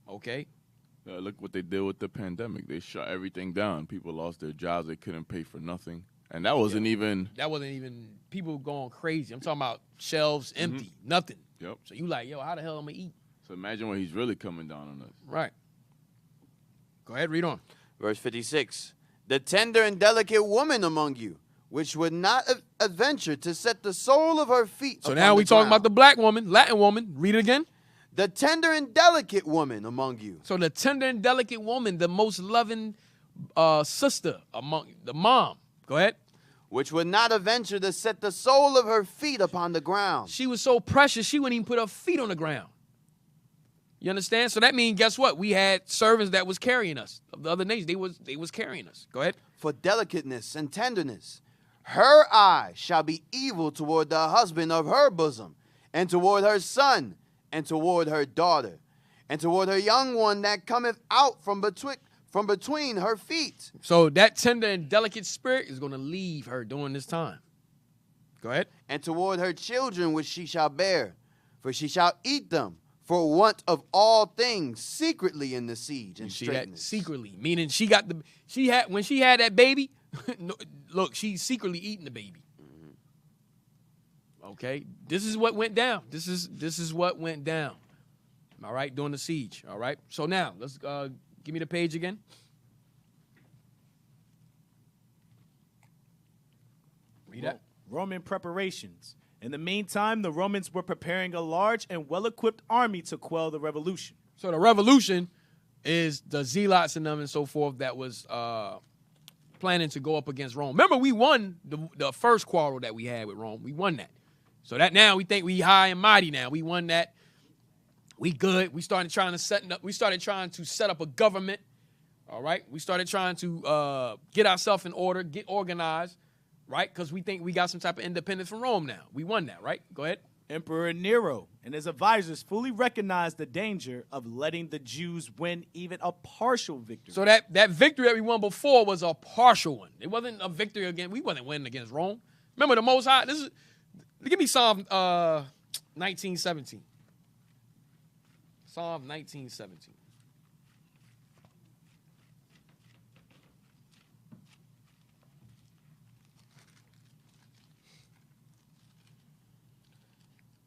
Okay? Look what they did with the pandemic. They shut everything down. People lost their jobs. They couldn't pay for nothing. And that wasn't even... That wasn't even people going crazy. I'm talking about shelves empty. Nothing. Yep. So you like, yo, how the hell am I eat? So imagine what he's really coming down on us. Right. Go ahead, read on. Verse 56. The tender and delicate woman among you, which would not adventure to set the sole of her feet So upon now we the talking ground. about the black woman, Latin woman. Read it again. The tender and delicate woman among you. So the tender and delicate woman, the most loving sister among the mom. Go ahead. Which would not adventure to set the sole of her feet upon the ground. She was so precious, she wouldn't even put her feet on the ground. You understand? So that means, guess what? We had servants that was carrying us. Of the other nations, they was carrying us. Go ahead. For delicateness and tenderness. Her eye shall be evil toward the husband of her bosom, and toward her son, and toward her daughter, and toward her young one that cometh out from between her feet. So that tender and delicate spirit is going to leave her during this time. Go ahead. And toward her children which she shall bear, for she shall eat them for want of all things secretly in the siege and You see that? straitness. Secretly, meaning when she had that baby, look, she's secretly eating the baby. Okay, this is what went down. This is what went down. All right, during the siege. All right. So now let's give me the page again. Read that. Roman preparations. In the meantime, the Romans were preparing a large and well-equipped army to quell the revolution. So the revolution is the zealots and them and so forth that was planning to go up against Rome. Remember, we won the first quarrel that we had with Rome. We won that. So that now we think we high and mighty now. We won that. We good. We started trying to set up a government. All right. We started trying to get ourselves in order, get organized, right? Because we think we got some type of independence from Rome now. We won that, right? Go ahead. Emperor Nero and his advisors fully recognized the danger of letting the Jews win even a partial victory. So that victory that we won before was a partial one. It wasn't a victory against. We wasn't winning against Rome. Remember the Most High. Give me Psalm 19:17. Psalm 19:17.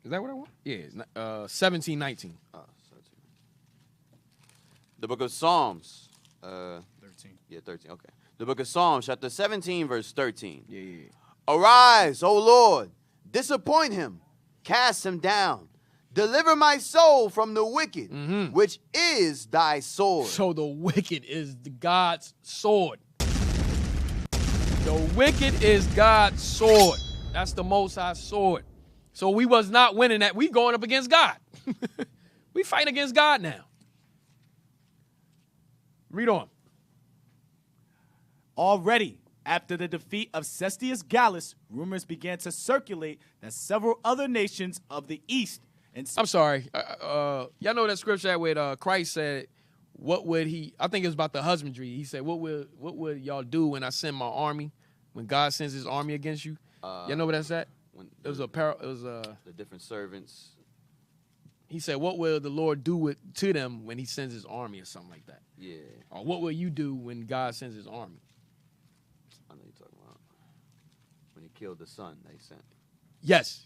Is that what I want? Yeah, it's 17:19. The book of Psalms. 13. Yeah, 13. Okay. The book of Psalms, chapter 17, verse 13. Yeah. Arise, O Lord, disappoint him, cast him down. Deliver my soul from the wicked, which is thy sword. So the wicked is God's sword. The wicked is God's sword. That's the Most High sword. So we was not winning that. We going up against God. We fighting against God now. Read on. Already, after the defeat of Cestius Gallus, rumors began to circulate that several other nations of the East and I'm sorry. Y'all know that scripture where Christ said, "What would he?" I think it was about the husbandry. He said, "What would y'all do when I send my army? When God sends His army against you?" Y'all know what that's at? When It was the different servants. He said, "What will the Lord do to them when He sends His army," or something like that? Yeah, Or what will you do when God sends His army? I know you're talking about when He killed the son they sent. Yes.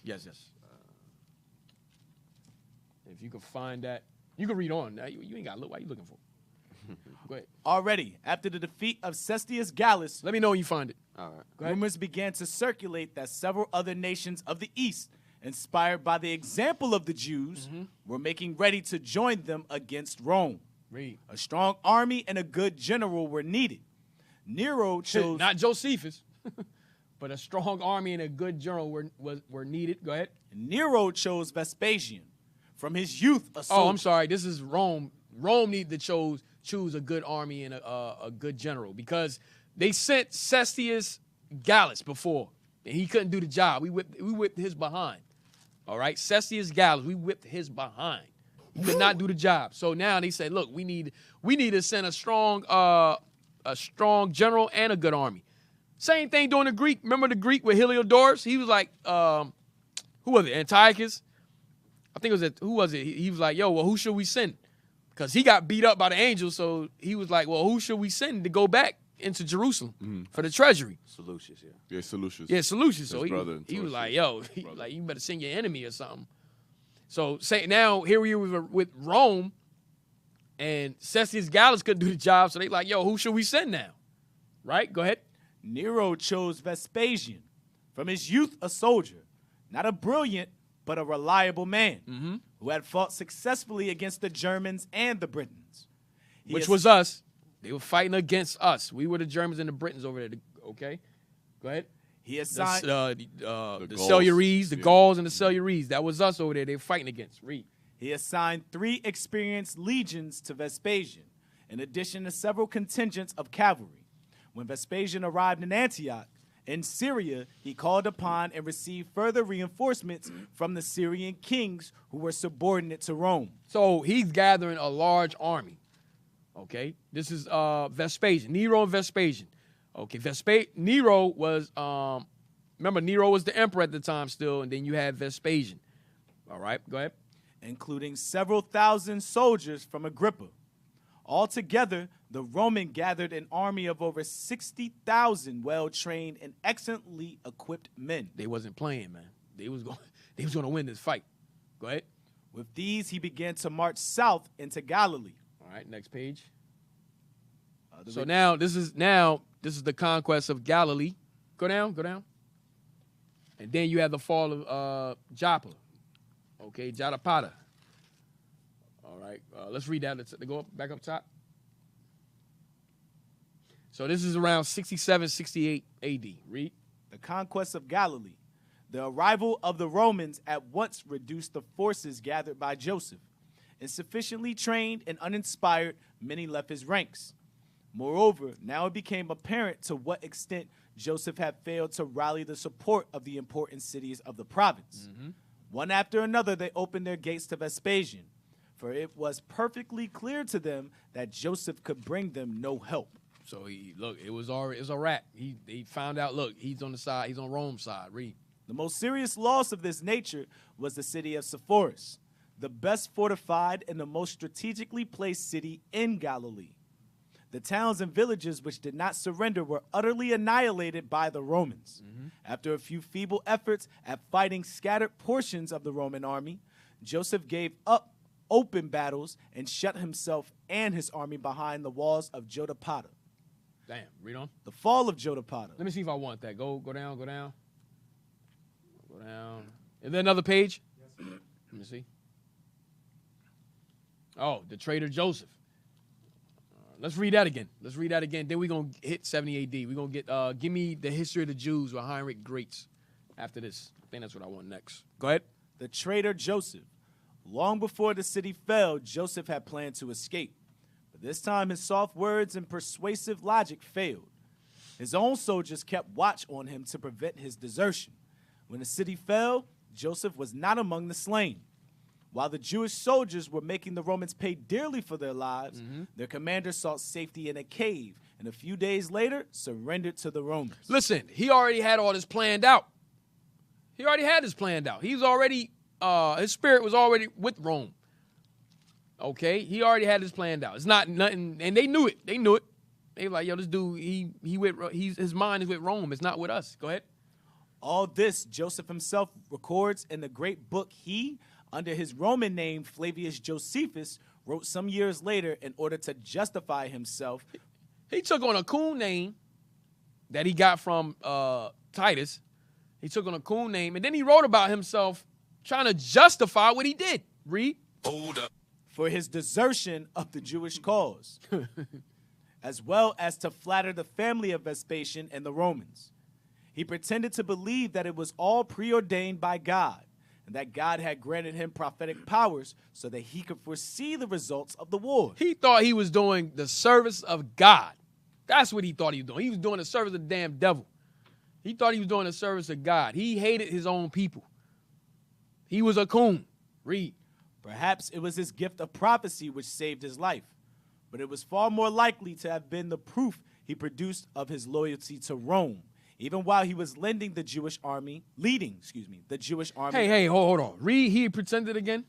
If you can find that, you can read on. Now, you ain't got to look. Why are you looking for? Go ahead. already, after the defeat of Cestius Gallus, Let me know when you find it. All right. Go ahead. rumors began to circulate that several other nations of the East, inspired by the example of the Jews, were making ready to join them against Rome. Read. A strong army and a good general were needed. Nero chose Not Josephus, but a strong army and a good general were needed. Go ahead. Nero chose Vespasian. From his youth, a Oh, soldier. I'm sorry. This is Rome. Rome needed to choose a good army and a good general because they sent Cestius Gallus before, and he couldn't do the job. We whipped his behind. All right, Cestius Gallus, we whipped his behind. He could not do the job. So now they said, look, we need to send a strong general and a good army. Same thing during the Greek. Remember the Greek with Heliodorus? He was like, who was it? Antiochus? I think it was who was it? He was like, yo, well, who should we send? Because he got beat up by the angels, so he was like, well, who should we send to go back into Jerusalem for the treasury? Seleucus, yeah. Yeah, Seleucus. Yeah, Seleucus. So His he brother, was Torsius. like, yo, like you better send your enemy or something. So say now here we are with Rome, and Cestius Gallus couldn't do the job, so they like, yo, who should we send now? Right? Go ahead. Nero chose Vespasian. From his youth, a soldier, not a brilliant, but a reliable man who had fought successfully against the Germans and the Britons. Which was us. They were fighting against us. We were the Germans and the Britons over there. Okay? Go ahead. He assigned The Gauls. Cellurese, the Yeah. Gauls and the Cellurese. That was us over there. They were fighting against. Read. He assigned 3 experienced legions to Vespasian, in addition to several contingents of cavalry. When Vespasian arrived in Antioch, in Syria, he called upon and received further reinforcements from the Syrian kings who were subordinate to Rome. So he's gathering a large army. Okay? This is Vespasian. Nero and Vespasian. Okay, Nero was, remember, Nero was the emperor at the time still, and then you had Vespasian. All right, go ahead. Including several thousand soldiers from Agrippa. Altogether, the Roman gathered an army of over 60,000 well-trained and excellently equipped men. They wasn't playing, man. They was going to win this fight. Go ahead. With these, he began to march south into Galilee. All right, next page. So now this is the conquest of Galilee. Go down. And then you have the fall of Joppa. Okay, Jotapata. All right, let's read that. Let's go back up top. So this is around 67, 68 AD. Read. The conquest of Galilee. The arrival of the Romans at once reduced the forces gathered by Joseph. Insufficiently trained and uninspired, many left his ranks. Moreover, now it became apparent to what extent Joseph had failed to rally the support of the important cities of the province. One after another, they opened their gates to Vespasian, for it was perfectly clear to them that Joseph could bring them no help. So it was a wrap. He found out. Look, he's on the side. He's on Rome's side. Read. The most serious loss of this nature was the city of Sepphoris, the best fortified and the most strategically placed city in Galilee. The towns and villages which did not surrender were utterly annihilated by the Romans. After a few feeble efforts at fighting scattered portions of the Roman army, Joseph gave up open battles and shut himself and his army behind the walls of Jotapata. Damn. Read on. The fall of Jotapata. Let me see if I want that. Go down. Go down. Is there another page? Let me see. Oh, the traitor Joseph. Let's read that again. Then we're going to hit 70 AD. We're going to get, give me the history of the Jews with Heinrich Graetz after this. I think that's what I want next. Go ahead. The traitor Joseph. Long before the city fell, Joseph had planned to escape. But this time his soft words and persuasive logic failed. His own soldiers kept watch on him to prevent his desertion. When the city fell, Joseph was not among the slain. While the Jewish soldiers were making the Romans pay dearly for their lives, their commander sought safety in a cave, and a few days later surrendered to the Romans. Listen, he already had all this planned out. He already had this planned out. He was already, his spirit was already with Rome. Okay, he already had this planned out. It's not nothing, and they knew it. They knew it. They were like, yo, this dude, his mind is with Rome. It's not with us. Go ahead. All this Joseph himself records in the great book he, under his Roman name Flavius Josephus, wrote some years later in order to justify himself. He took on a cool name that he got from Titus. He took on a cool name, and then he wrote about himself trying to justify what he did. Read. Hold up. For his desertion of the Jewish cause, as well as to flatter the family of Vespasian and the Romans. He pretended to believe that it was all preordained by God, and that God had granted him prophetic powers so that he could foresee the results of the war. He thought he was doing the service of God. That's what he thought he was doing. He was doing the service of the damn devil. He thought he was doing the service of God. He hated his own people. He was a coon. Read. Perhaps it was his gift of prophecy which saved his life, but it was far more likely to have been the proof he produced of his loyalty to Rome, even while he was leading the Jewish army. Hey, hold on. Read, he pretended again.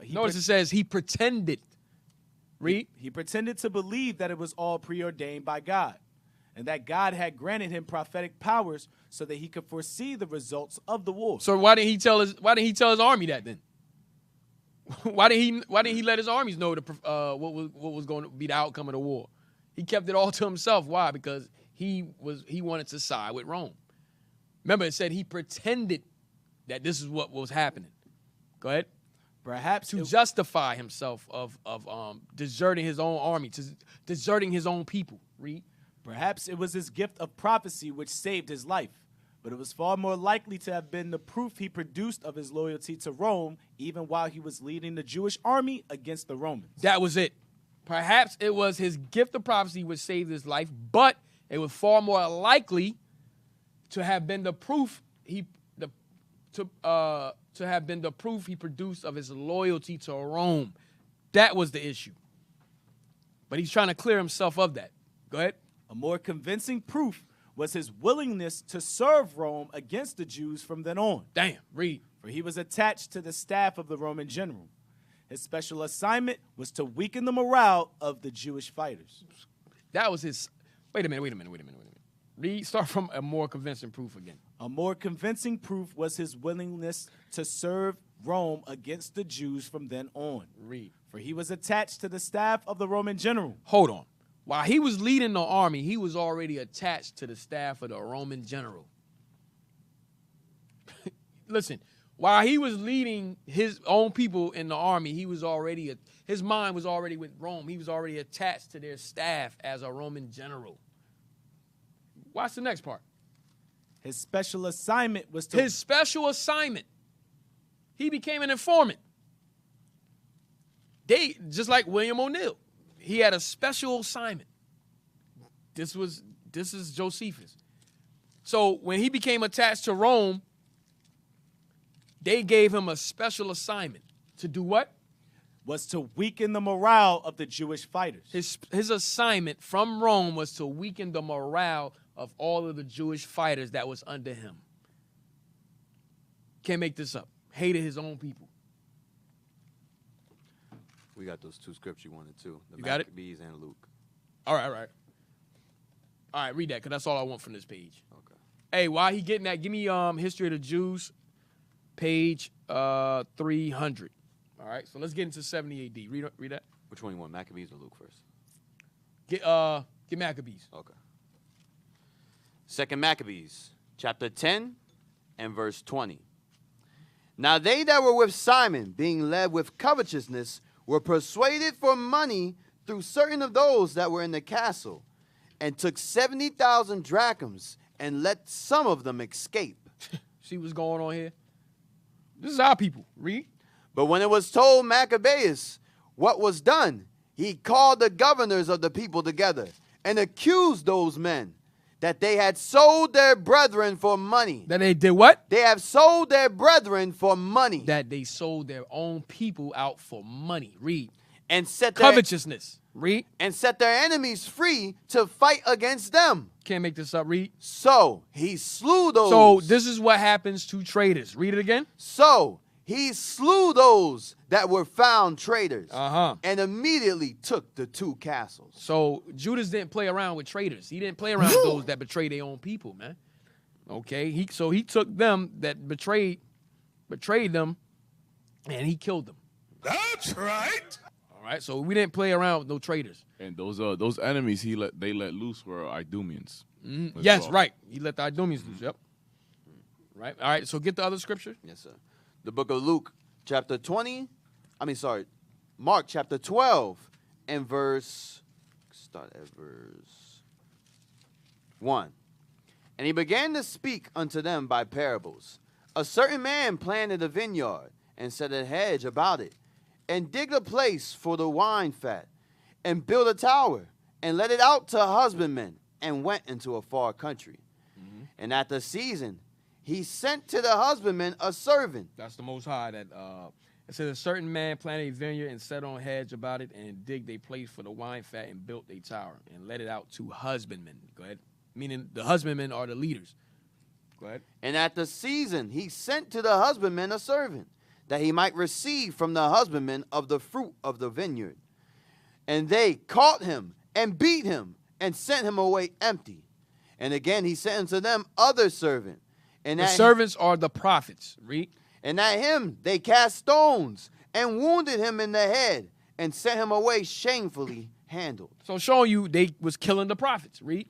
Notice it says he pretended. Read. He pretended to believe that it was all preordained by God, and that God had granted him prophetic powers so that he could foresee the results of the war. So why didn't he tell his army that then? Why didn't he let his armies know what was going to be the outcome of the war? He kept it all to himself. Why? Because he wanted to side with Rome. Remember, it said he pretended that this is what was happening. Go ahead. Perhaps to justify himself of deserting his own army, deserting his own people. Read. Perhaps it was his gift of prophecy which saved his life, but it was far more likely to have been the proof he produced of his loyalty to Rome, even while he was leading the Jewish army against the Romans. That was it. Perhaps it was his gift of prophecy which saved his life, but it was far more likely to have been the proof he produced of his loyalty to Rome. That was the issue. But he's trying to clear himself of that. Go ahead. A more convincing proof was his willingness to serve Rome against the Jews from then on. Damn, read. For he was attached to the staff of the Roman general. His special assignment was to weaken the morale of the Jewish fighters. That was his... Wait a minute. Read, start from a more convincing proof again. A more convincing proof was his willingness to serve Rome against the Jews from then on. Read. For he was attached to the staff of the Roman general. Hold on. While he was leading the army, he was already attached to the staff of the Roman general. Listen, while he was leading his own people in the army, his mind was already with Rome. He was already attached to their staff as a Roman general. Watch the next part. His special assignment was to... His special assignment. He became an informant. Just like William O'Neill. He had a special assignment. This is Josephus. So when he became attached to Rome, they gave him a special assignment. To do what? Was to weaken the morale of the Jewish fighters. His assignment from Rome was to weaken the morale of all of the Jewish fighters that was under him. Can't make this up. Hated his own people. We got those two scripts you wanted too. You got it? Maccabees and Luke. All right. All right, read that, because that's all I want from this page. Okay. Hey, while he getting that, give me History of the Jews, page 300. All right, so let's get into 70 AD. Read that. Which one you want, Maccabees or Luke first? Get Maccabees. Okay. 2 Maccabees, chapter 10 and verse 20. Now they that were with Simon, being led with covetousness, were persuaded for money through certain of those that were in the castle, and took 70,000 drachms, and let some of them escape. See what's going on here? This is our people. Read. But when it was told Maccabeus what was done, he called the governors of the people together, and accused those men that they had sold their brethren for money. That they did what? They have sold their brethren for money. That they sold their own people out for money. Read. And set their, Covetousness. Read. and set their enemies free to fight against them. Can't make this up. Read. So he slew those. So this is what happens to traitors. Read it again. So he slew those that were found traitors, Uh-huh. and immediately took the 2 castles. So Judas didn't play around with traitors. He didn't play around with those that betray their own people, man. Okay, he took them that betrayed them, and he killed them. That's right. All right, so we didn't play around with no traitors. And those enemies they let loose were Idumeans. as Yes, well. right. He let the Idumeans loose. Yep. Right. All right. So get the other scripture. Yes, sir. The book of Luke, Mark chapter 12 and start at verse 1. And he began to speak unto them by parables. A certain man planted a vineyard and set a hedge about it, and digged a place for the wine fat, and built a tower, and let it out to husbandmen, and went into a far country. And at the season, he sent to the husbandman a servant. That's the Most High. That it says a certain man planted a vineyard and set on hedge about it, and digged a place for the wine fat, and built a tower, and let it out to husbandmen. Go ahead. Meaning the husbandmen are the leaders. Go ahead. And at the season, he sent to the husbandman a servant, that he might receive from the husbandman of the fruit of the vineyard. And they caught him and beat him and sent him away empty. And again he sent unto them other servant. And The at servants are the prophets. Read. And at him they cast stones and wounded him in the head and sent him away shamefully handled. So showing you they was killing the prophets. Read.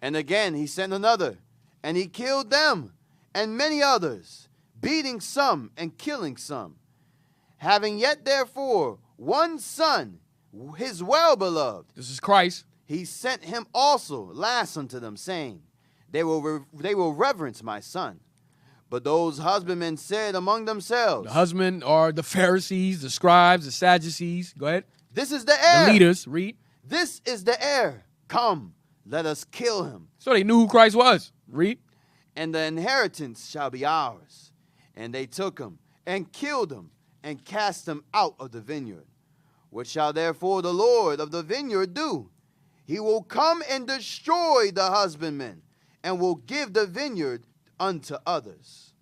And again he sent another, and he killed them and many others, beating some and killing some. Having yet therefore one son, his well-beloved, This is Christ. he sent him also last unto them, saying, They will reverence my son. But those husbandmen said among themselves, The husband are the Pharisees, the scribes, the Sadducees. Go ahead. This is the heir. The leaders. Read. This is the heir. Come, let us kill him, So they knew who Christ was. Read. and the inheritance shall be ours. And they took him and killed him and cast him out of the vineyard. What shall therefore the Lord of the vineyard do? He will come and destroy the husbandmen, and will give the vineyard unto others.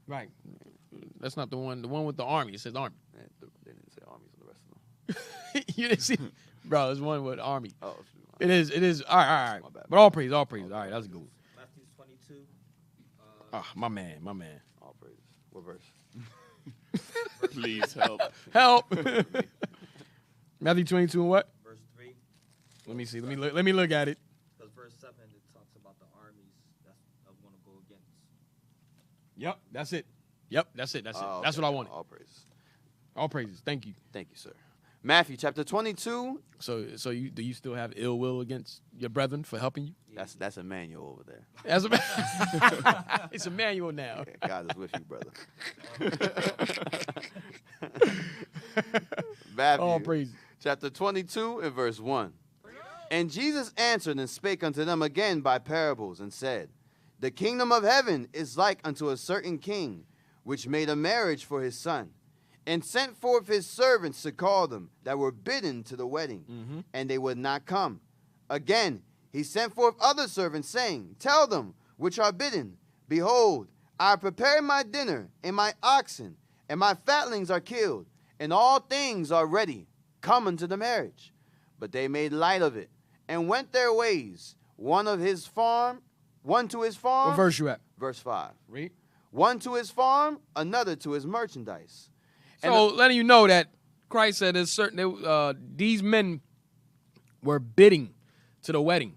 Right. That's not the one. The one with the army. It says army. They didn't say armies on the rest of them. You didn't see, bro. There's one with army. Oh, It is. It is. All right. My bad. But all praise. All praise. All right. That's a good one. Matthew 22. Ah, my man. My man. all praises. What verse? Please help. Help. Matthew 22 and what? Verse 3. Let me see. Let me look at it. Because verse 7, it talks about the armies that's going to go against. Yep. That's it. Yep. That's it. That's it. Oh, That's okay. what I wanted. All praises. All praises. Thank you. Thank you, sir. Matthew chapter 22. So do you still have ill will against your brethren for helping you? That's Emmanuel over there. As a, it's a manual now. Yeah, God is with you, brother. Matthew All praises. chapter 22 and verse 1. And Jesus answered and spake unto them again by parables, and said, The kingdom of heaven is like unto a certain king, which made a marriage for his son, and sent forth his servants to call them that were bidden to the wedding, and they would not come. Again, he sent forth other servants, saying, Tell them which are bidden, Behold, I have prepared my dinner, and my oxen, and my fatlings are killed, and all things are ready. Come unto the marriage. But they made light of it, and went their ways, one to his farm. What verse you at? Verse 5. Read. One to his farm, another to his merchandise. And So letting you know that Christ said there's certain these men were bidding to the wedding.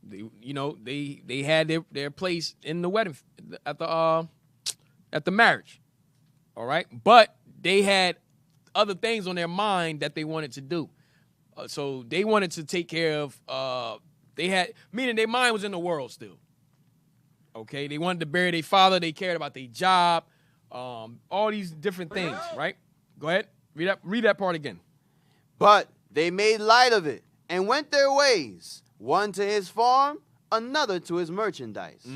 They had their place in the wedding at the marriage. All right, but they had other things on their mind that they wanted to do. So they wanted to take care of. Meaning their mind was in the world still. Okay, they wanted to bury their father. They cared about their job. All these different things. Right. Go ahead. Read that part again. But they made light of it, and went their ways, one to his farm, another to his merchandise.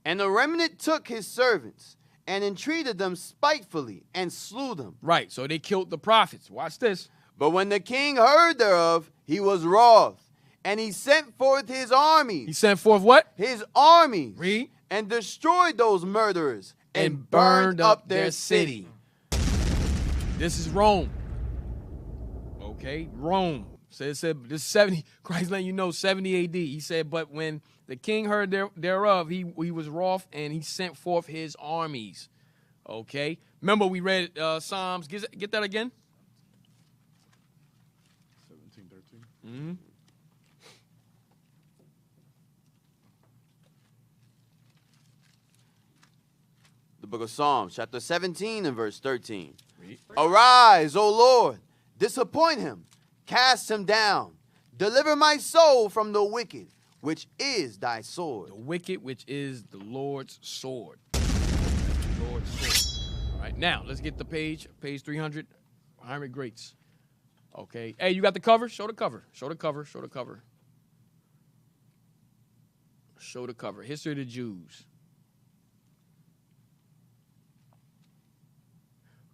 And the remnant took his servants and entreated them spitefully and slew them. Right, so they killed the prophets. Watch this. But when the king heard thereof, he was wroth, and he sent forth his armies. He sent forth what? His armies. Read. And destroyed those murderers And burned up their city. This is Rome. Okay, Rome. So it said this 70, Christ letting you know 70 AD. He said, but when the king heard thereof, he was wroth and he sent forth his armies. Okay. Remember we read Psalms. Get that again? 17:13. The book of Psalms, chapter 17 and verse 13. Read. Arise, O Lord, disappoint him, cast him down, deliver my soul from the wicked, which is thy sword. The wicked, which is the Lord's sword. The Lord's sword. All right, now let's get the page 300, Heinrich Greats. Okay. Hey, you got the cover? Show the cover. Show the cover. Show the cover. Show the cover. History of the Jews.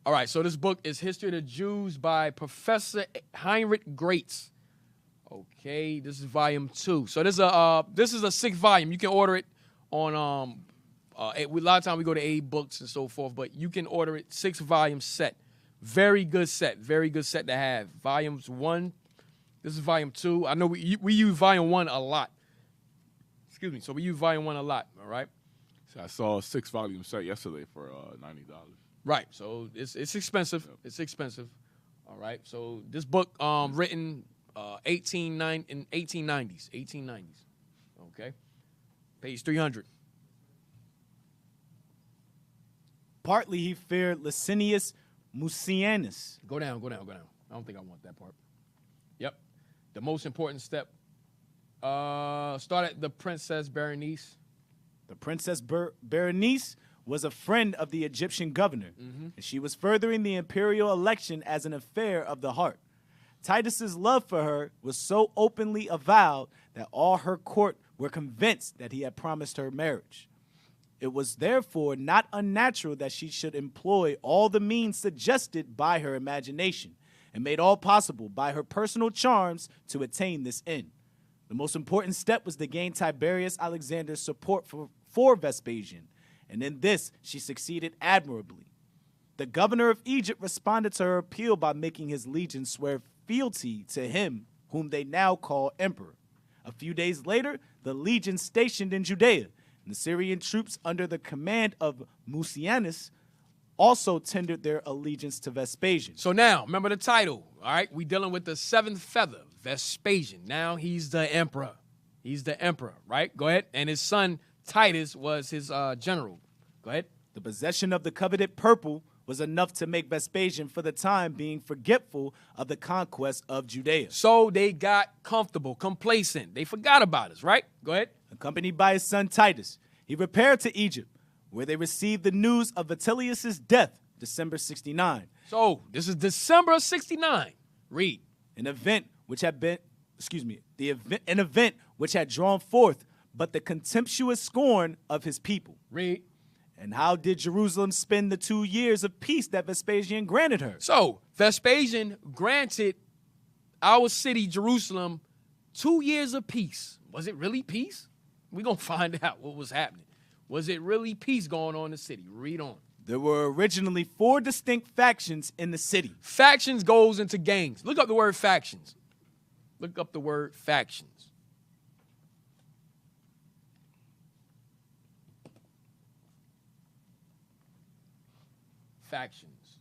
All right, so this book is History of the Jews by Professor Heinrich Greats. Okay, this is volume 2. So this is a 6th volume. You can order it on a lot of times we go to A Books and so forth, but you can order it 6 volume set. Very good set to have. Volumes 1. This is volume 2. I know we use volume 1 a lot. Excuse me. So we use volume 1 a lot. All right. So I saw a 6-volume set yesterday for $90. Right. So it's expensive. Yep. It's expensive. All right. So this book written in 1890s. Okay. Page 300. Partly he feared Licinius Mucianus. Go down. I don't think I want that part. Yep. The most important step. Start at the Princess Berenice. The Princess Berenice was a friend of the Egyptian governor, and she was furthering the imperial election as an affair of the heart. Titus's love for her was so openly avowed that all her court were convinced that he had promised her marriage. It was therefore not unnatural that she should employ all the means suggested by her imagination and made all possible by her personal charms to attain this end. The most important step was to gain Tiberius Alexander's support for Vespasian, and in this she succeeded admirably. The governor of Egypt responded to her appeal by making his legions swear fealty to him whom they now call emperor. A few days later, the legions stationed in Judea, and the Syrian troops under the command of Mucianus also tendered their allegiance to Vespasian. So now, remember the title, all right? We dealing with the 7th feather, Vespasian. Now he's the emperor. He's the emperor, right? Go ahead. And his son Titus was his general. Go ahead. The possession of the coveted purple was enough to make Vespasian for the time being forgetful of the conquest of Judea. So they got comfortable, complacent. They forgot about us, right? Go ahead. Accompanied by his son Titus, he repaired to Egypt, where they received the news of Vitellius's death, December 69. So this is December 69. Read. An event which had drawn forth but the contemptuous scorn of his people. Read. And how did Jerusalem spend the 2 years of peace that Vespasian granted her? So Vespasian granted our city, Jerusalem, 2 years of peace. Was it really peace? We're going to find out what was happening. Was it really peace going on in the city? Read on. There were originally 4 distinct factions in the city. Factions goes into gangs. Look up the word factions. Look up the word factions. Factions.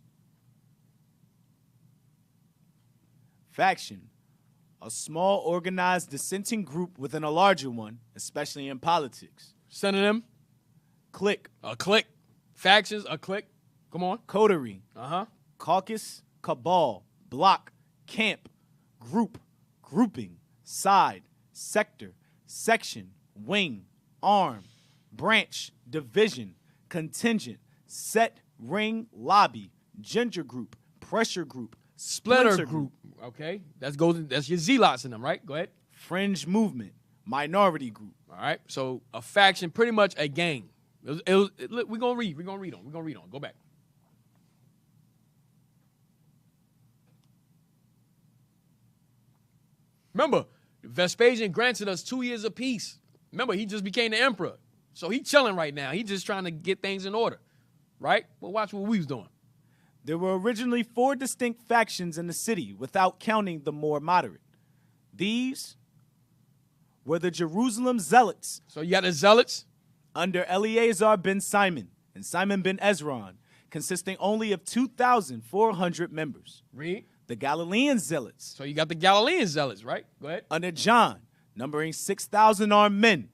Faction, a small organized dissenting group within a larger one, especially in politics. Synonym? Clique. A clique. Factions, a clique. Come on. Coterie. Uh-huh. Caucus, cabal, block, camp, group, grouping, side, sector, section, wing, arm, branch, division, contingent, set, ring, lobby, ginger group, pressure group, Splinter group. Okay. That's your zealots in them, right? Go ahead. fringe movement, minority group. All right. So a faction, pretty much a gang. We're gonna read. We're gonna read on. Go back. Remember, Vespasian granted us 2 years of peace. Remember, he just became the emperor. So he chilling right now. He just trying to get things in order. Right? Well, watch what we was doing. There were originally 4 distinct factions in the city, without counting the more moderate. These were the Jerusalem Zealots. So you got the Zealots? Under Eleazar ben Simon and Simon ben Ezron, consisting only of 2,400 members. Read. The Galilean Zealots. So you got the Galilean Zealots, right? Go ahead. Under John, numbering 6,000 armed men.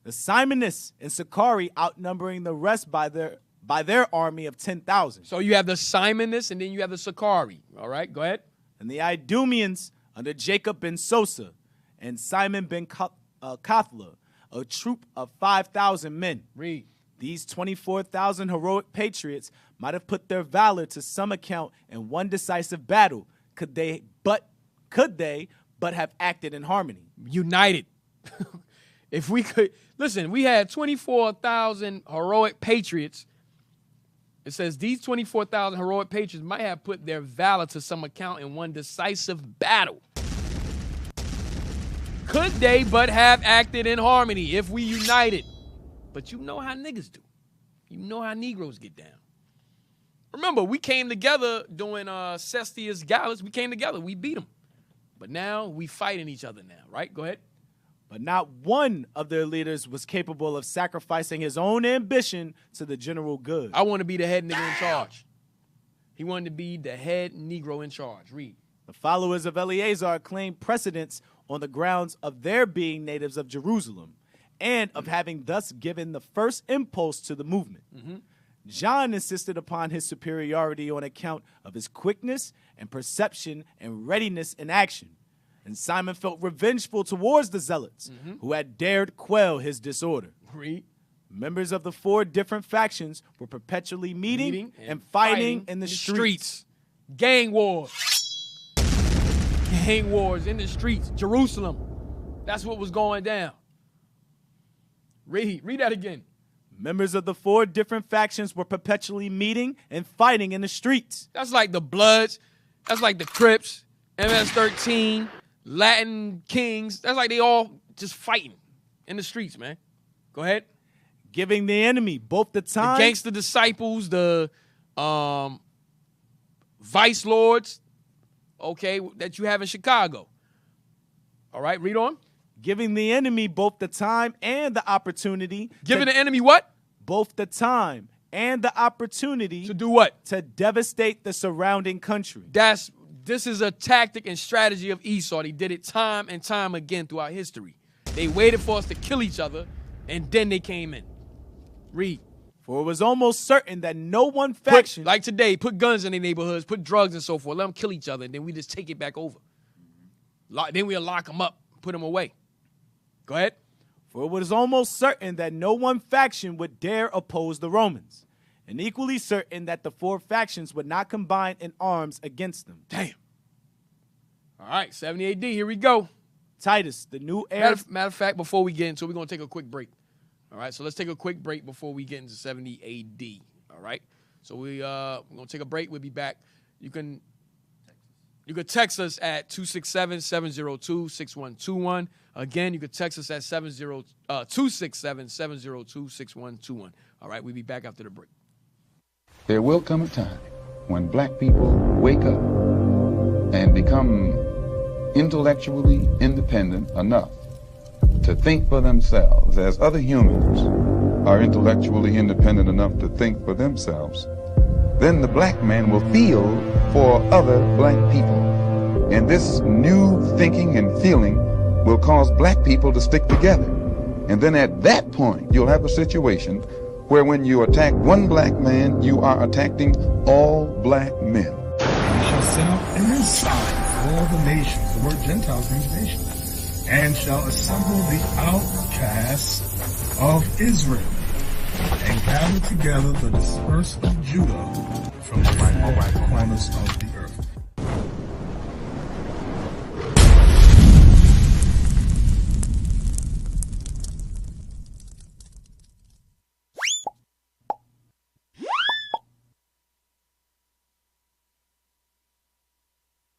The Simonists and Sicarii outnumbering the rest by their army of 10,000. So you have the Simonists and then you have the Sicarii. All right, go ahead. And the Idumeans under Jacob ben Sosa and Simon ben Kothla, a troop of 5,000 men. Read. These 24,000 heroic patriots might have put their valor to some account in one decisive battle, could they but have acted in harmony. United. If we could, listen, we had 24,000 heroic patriots. It says these 24,000 heroic patriots might have put their valor to some account in one decisive battle. Could they but have acted in harmony if we united? But you know how niggas do. You know how Negroes get down. Remember, we came together during Cestius Gallus. We came together. We beat them. But now we fighting each other now, right? Go ahead. But not one of their leaders was capable of sacrificing his own ambition to the general good. I want to be the head nigga in charge. He wanted to be the head Negro in charge. Read. The followers of Eleazar claimed precedence on the grounds of their being natives of Jerusalem and of having thus given the first impulse to the movement. John insisted upon his superiority on account of his quickness and perception and readiness in action. And Simon felt revengeful towards the Zealots, who had dared quell his disorder. Read. Members of the 4 different factions were perpetually meeting and fighting in the streets. Gang wars. Gang wars in the streets. Jerusalem. That's what was going down. Read that again. Members of the 4 different factions were perpetually meeting and fighting in the streets. That's like the Bloods. That's like the Crips, MS-13, Latin Kings. That's like they all just fighting in the streets, man. Go ahead. Giving the enemy both the time. The gangster disciples, the vice lords, okay, that you have in Chicago. All right, read on. Giving the enemy both the time and the opportunity. Giving the enemy what? Both the time and the opportunity. To do what? To devastate the surrounding country. This is a tactic and strategy of Esau. They did it time and time again throughout history. They waited for us to kill each other, and then they came in. Read. For it was almost certain that no one faction... Like today, put guns in their neighborhoods, put drugs and so forth, let them kill each other, and then we just take it back over. Then we'll lock them up, put them away. Go ahead. For it was almost certain that no one faction would dare oppose the Romans, and equally certain that the 4 factions would not combine in arms against them. Damn. All right, 70 AD, here we go. Titus, the new heir... Matter of fact, before we get into it, we're going to take a quick break. All right, so let's take a quick break before we get into 70 AD. All right, so we're going to take a break. We'll be back. You can text us at 267-702-6121. Again, you can text us at 267-702-6121. All right, we'll be back after the break. There will come a time when black people wake up and become intellectually independent enough to think for themselves, as other humans are intellectually independent enough to think for themselves. Then the black man will feel for other black people. And this new thinking and feeling will cause black people to stick together. And then at that point, you'll have a situation where when you attack one black man, you are attacking all black men. And shall set up an ensign for all the nations. The word Gentiles means nations. And shall assemble the outcasts of Israel, and gather together the dispersed of Judah from the 4 corners of the earth.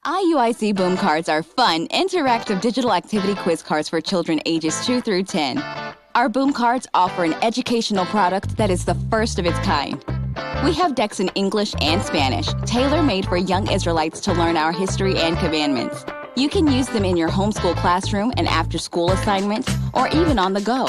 IUIC Boom Cards are fun, interactive digital activity quiz cards for children ages 2 through 10. Our Boom Cards offer an educational product that is the first of its kind. We have decks in English and Spanish, tailor-made for young Israelites to learn our history and commandments. You can use them in your homeschool classroom and after-school assignments, or even on the go.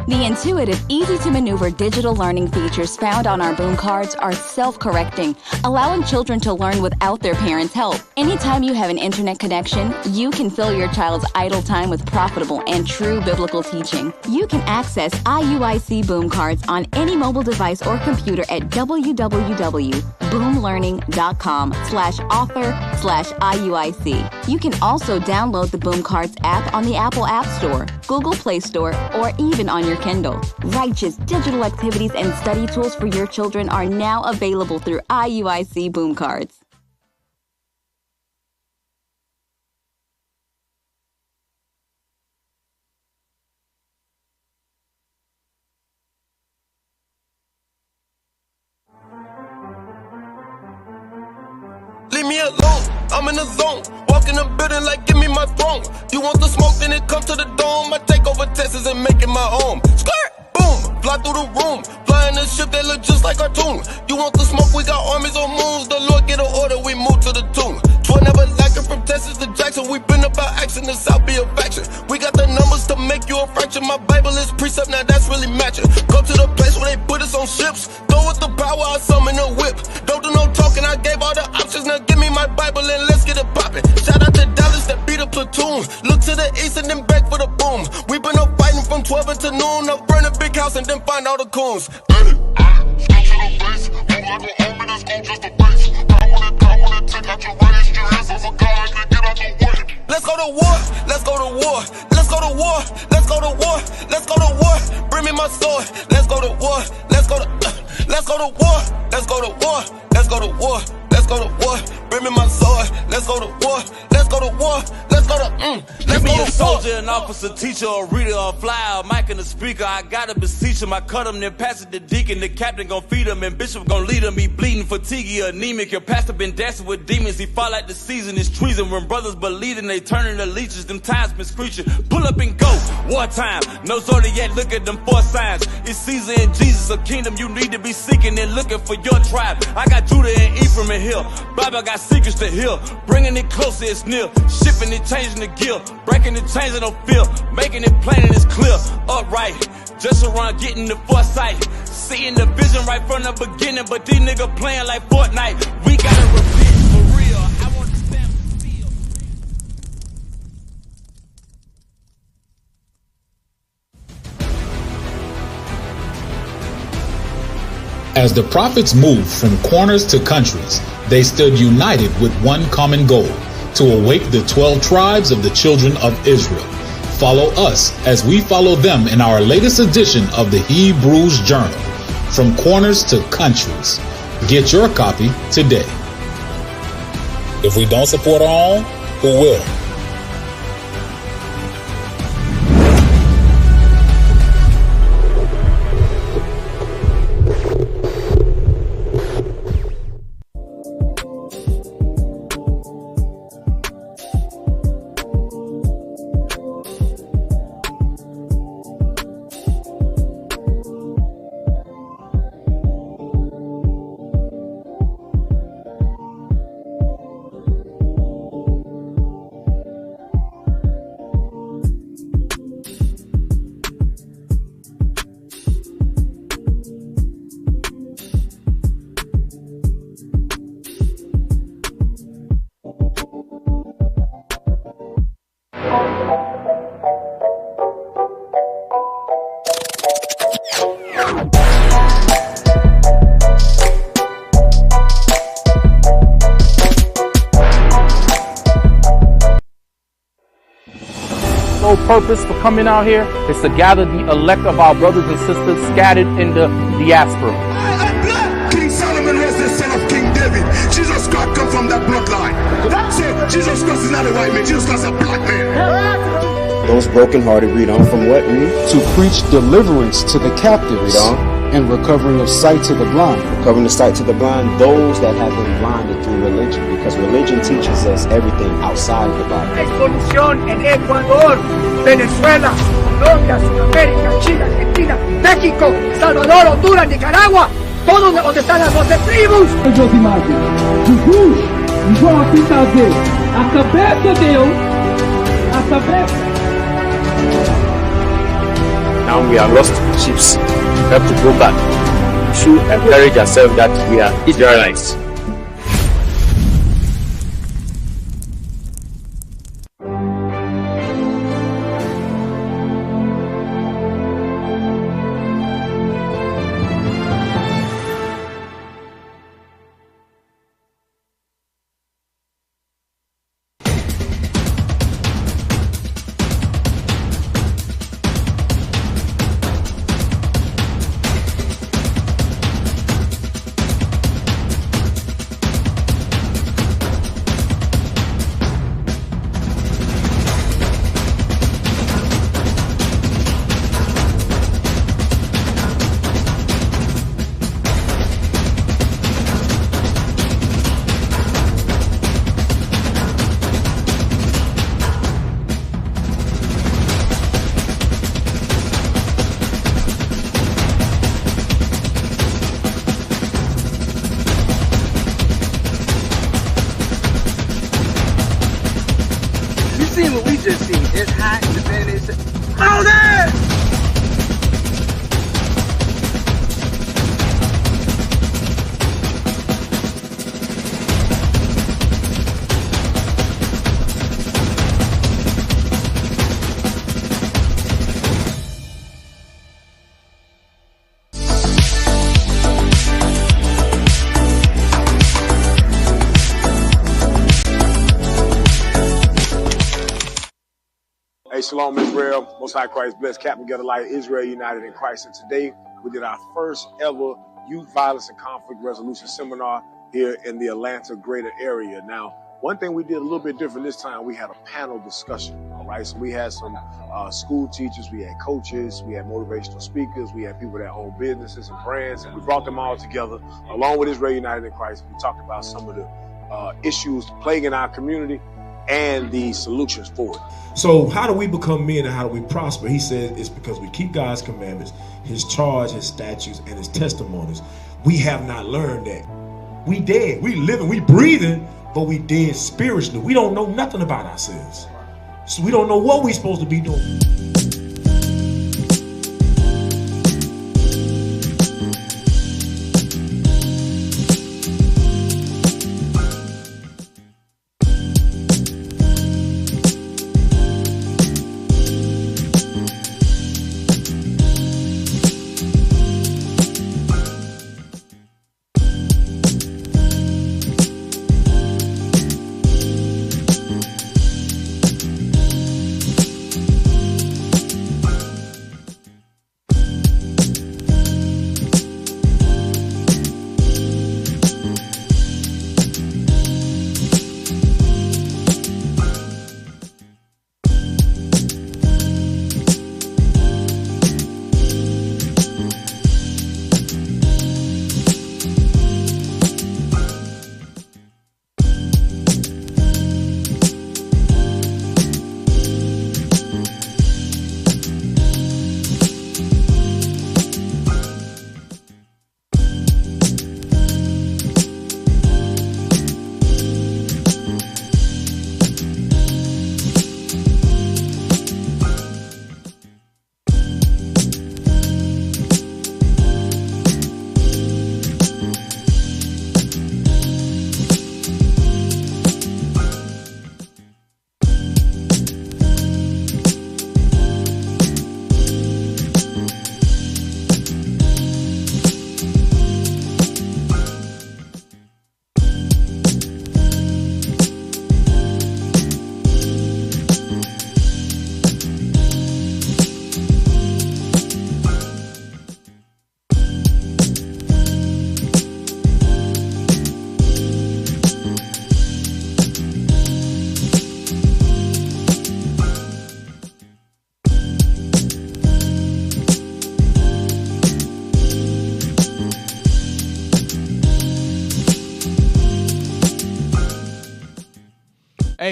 The intuitive, easy-to-maneuver digital learning features found on our Boom Cards are self-correcting, allowing children to learn without their parents' help. Anytime you have an internet connection, you can fill your child's idle time with profitable and true biblical teaching. You can access IUIC Boom Cards on any mobile device or computer at www.boomlearning.com/author/IUIC. You can also download the Boom Cards app on the Apple App Store, Google Play Store, or even on your Kindle. Righteous digital activities and study tools for your children are now available through IUIC Boom Cards. Leave me alone, I'm in the zone. Walk in the building like give me my throne. You want the smoke, then it comes to the dome. I take over Texas and make it my home. Skirt, boom, fly through the room. Fly in a ship that look just like cartoon. You want the smoke, we got armies on moons. The Lord get an order, we move to the tomb. 12 never lacking from Texas to Jackson. We been about action, the South be a faction. We got the numbers to make you a fraction. My Bible is precept, now that's really matching. Go to the place where they put us on ships. Go with the power, I summon a whip. Don't do no talking, I gave all the options. Now give me my Bible and let's get it poppin'. Shout out to Dallas that beat a platoon. Look to the east and then back for the boom. We been up fighting from 12 until noon. I'll burn a big house and then find all the coons. Let's go to war, let's go to war, let's go to war, let's go to war, let's go to war. Bring me my sword, let's go to war, let's go to war, let's go to war, let's go to war, let's go to war. Bring me my sword, let's go to war, let's go to war, let's go to Give me a soldier, an officer, teacher, a reader, a flyer, a mic and a speaker. I gotta beseech him. I cut him, then pass it to deacon. The captain gon' feed him, and bishop gon' lead him. He bleeding, fatiguey, anemic. Your pastor been dancing with demons. He fall like the season is treason. When brothers believing, they turning to leeches. Them times been screeching. Pull up and go. Wartime. No zodiac, look at them 4 signs. It's Caesar and Jesus, a kingdom you need to be seeking and looking for your tribe. I got Judah and Ephraim and Hill. Bible got secrets to heal. Bringing it closer, it's near. Shifting it, changing the gear. Breaking it, changing no feel. Making it plain and it's clear. Upright. Just around getting the foresight. Seeing the vision right from the beginning. But these niggas playing like Fortnite. We gotta repeat for real. I want to stand still. As the prophets moved from corners to countries, they stood united with one common goal: to awake the 12 tribes of the children of Israel. Follow us as we follow them in our latest edition of the Hebrews Journal, From Corners to Countries. Get your copy today. If we don't support our own, who will? Purpose for coming out here is to gather the elect of our brothers and sisters scattered in the diaspora. King Solomon was the son of King David. Jesus Christ come from that bloodline. So Jesus Christ is not a white man. Jesus Christ is a black man. Those brokenhearted, read on, from what? To preach deliverance to the captives. Read on. and recovering of sight to the blind. Recovering the sight to the blind, those that have been blinded through religion, because religion teaches us everything outside of the Bible. Exploitation en Ecuador, Venezuela, Colombia, Sudamérica, Chile, Argentina, México, Salvador, Honduras, Nicaragua, todos donde están las 12 tribus. Jesus, igual a fita dele, a cabeça deu, a cabeça. Now we are lost sheep. We have to go back. We should encourage ourselves that we are Israelites. It's hot and the fan is Moses! Hey, Shalom Israel, Most High Christ bless, Captain Get a Light, Israel United in Christ. And today we did our first ever Youth Violence and Conflict Resolution Seminar here in the Atlanta greater area. Now, one thing we did a little bit different this time, we had a panel discussion, all right? So we had some school teachers, we had coaches, we had motivational speakers, we had people that own businesses and brands, and we brought them all together along with Israel United in Christ. We talked about some of the issues plaguing our community and the solutions for it. So how do we become men and how do we prosper? He said it's because we keep God's commandments, his charge, his statutes, and his testimonies. We have not learned that. We dead, we living, we breathing, but we dead spiritually. We don't know nothing about ourselves. So we don't know what we're supposed to be doing.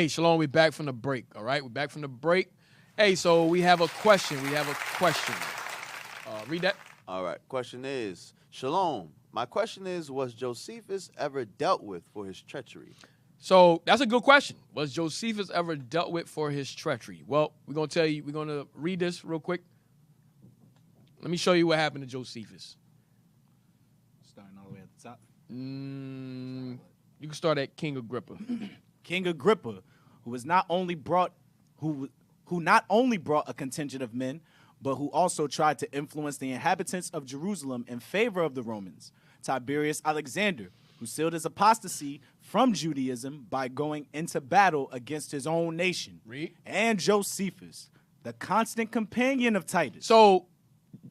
Hey, Shalom, we're back from the break, all right? We're back from the break. Hey, so we have a question. Read that. All right. Question is, Shalom, my question is, was Josephus ever dealt with for his treachery? So that's a good question. Was Josephus ever dealt with for his treachery? Well, we're going to read this real quick. Let me show you what happened to Josephus. Starting all the way at the top. You can start at King Agrippa. King Agrippa, who not only brought a contingent of men, but who also tried to influence the inhabitants of Jerusalem in favor of the Romans. Tiberius Alexander, who sealed his apostasy from Judaism by going into battle against his own nation. Read. And Josephus, the constant companion of Titus. So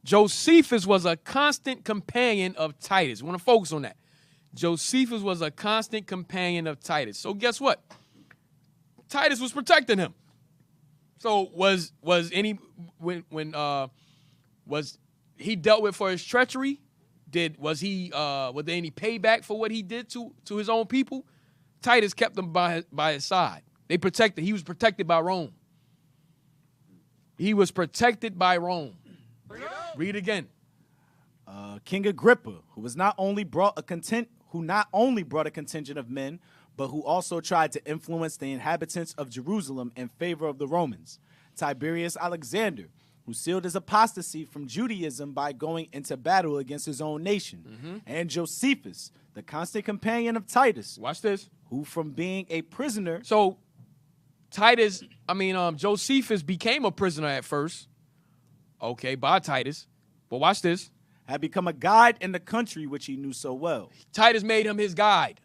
Josephus was a constant companion of Titus. I want to focus on that. Josephus was a constant companion of Titus. So guess what? Titus was protecting him. So was he dealt with for his treachery? Was there any payback for what he did to his own people? Titus kept him by his side. He was protected by Rome. He was protected by Rome. Read again. King Agrippa, who not only brought a contingent of men, but who also tried to influence the inhabitants of Jerusalem in favor of the Romans. Tiberius Alexander, who sealed his apostasy from Judaism by going into battle against his own nation. And Josephus, the constant companion of Titus. Watch this. Who from being a prisoner. So Josephus became a prisoner at first. Okay, by Titus. But watch this. Had become a guide in the country which he knew so well. Titus made him his guide.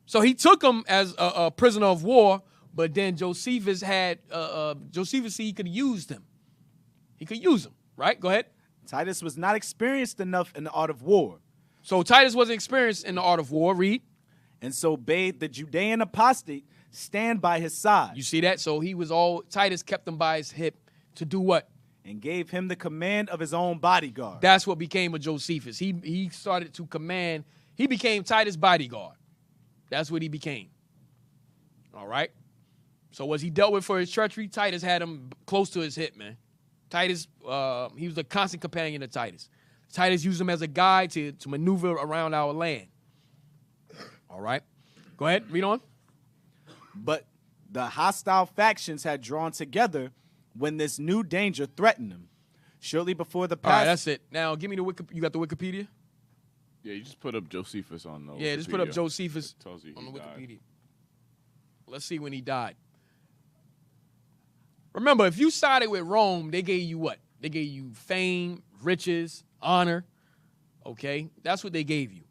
So he took him as a prisoner of war, but then Josephus he could have used him. He could use him, right? Go ahead. Titus was not experienced enough in the art of war. So Titus wasn't experienced in the art of war. Read. And so bade the Judean apostate stand by his side. You see that? So Titus kept him by his hip to do what? And gave him the command of his own bodyguard. That's what became of Josephus. He started to command. He became Titus' bodyguard. That's what he became. All right? So was he dealt with for his treachery? Titus had him close to his hip, man. Titus, he was a constant companion of Titus. Titus used him as a guide to maneuver around our land. All right? Go ahead, read on. But the hostile factions had drawn together when this new danger threatened them. Shortly before the All right, that's it. Now, give me the you got the Wikipedia? Yeah, you just put up Josephus on the Yeah, just put up Josephus tells you on the died. Wikipedia. Let's see when he died. Remember, if you sided with Rome, they gave you what? They gave you fame, riches, honor. Okay? That's what they gave you.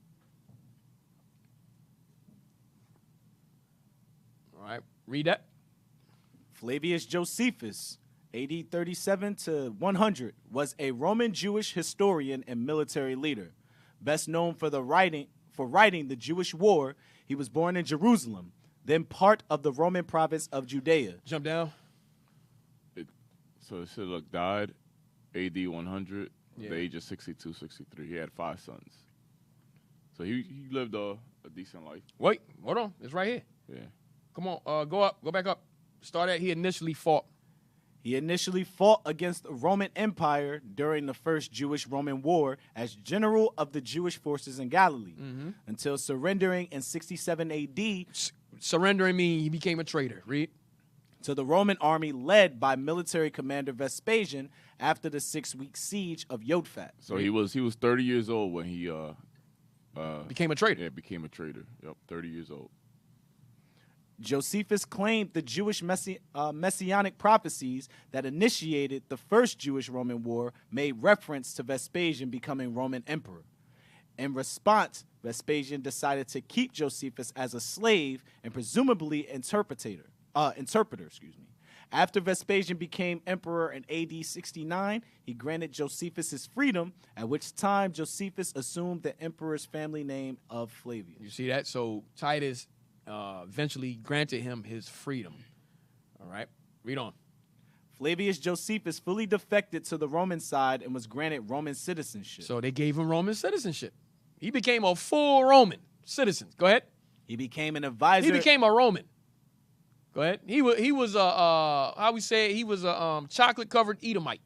All right, read that. Flavius Josephus, AD 37 to 100, was a Roman Jewish historian and military leader. Best known for writing the Jewish War, he was born in Jerusalem, then part of the Roman province of Judea. Jump down. So it said, look, died AD 100, Yeah. the age of 62, 63. He had 5 sons. So he lived a decent life. Wait, hold on. It's right here. Yeah. Come on, go back up. Start at he initially fought. He initially fought against the Roman Empire during the First Jewish-Roman War as general of the Jewish forces in Galilee, until surrendering in 67 A.D. Surrendering means he became a traitor. Read. To the Roman army led by military commander Vespasian after the 6-week siege of Yodfat. So he was 30 years old when he became a traitor. Yeah, became a traitor. Yep, 30 years old. Josephus claimed the Jewish messianic prophecies that initiated the First Jewish-Roman War made reference to Vespasian becoming Roman emperor. In response, Vespasian decided to keep Josephus as a slave and presumably interpreter. After Vespasian became emperor in AD 69, he granted Josephus his freedom, at which time Josephus assumed the emperor's family name of Flavius. You see that? So Titus eventually granted him his freedom. All right, read on. Flavius Josephus fully defected to the Roman side and was granted Roman citizenship. So they gave him Roman citizenship. He became a full Roman citizen. Go ahead. He became an advisor. He became a Roman. Go Go ahead. He was how we say it? He was a chocolate covered Edomite.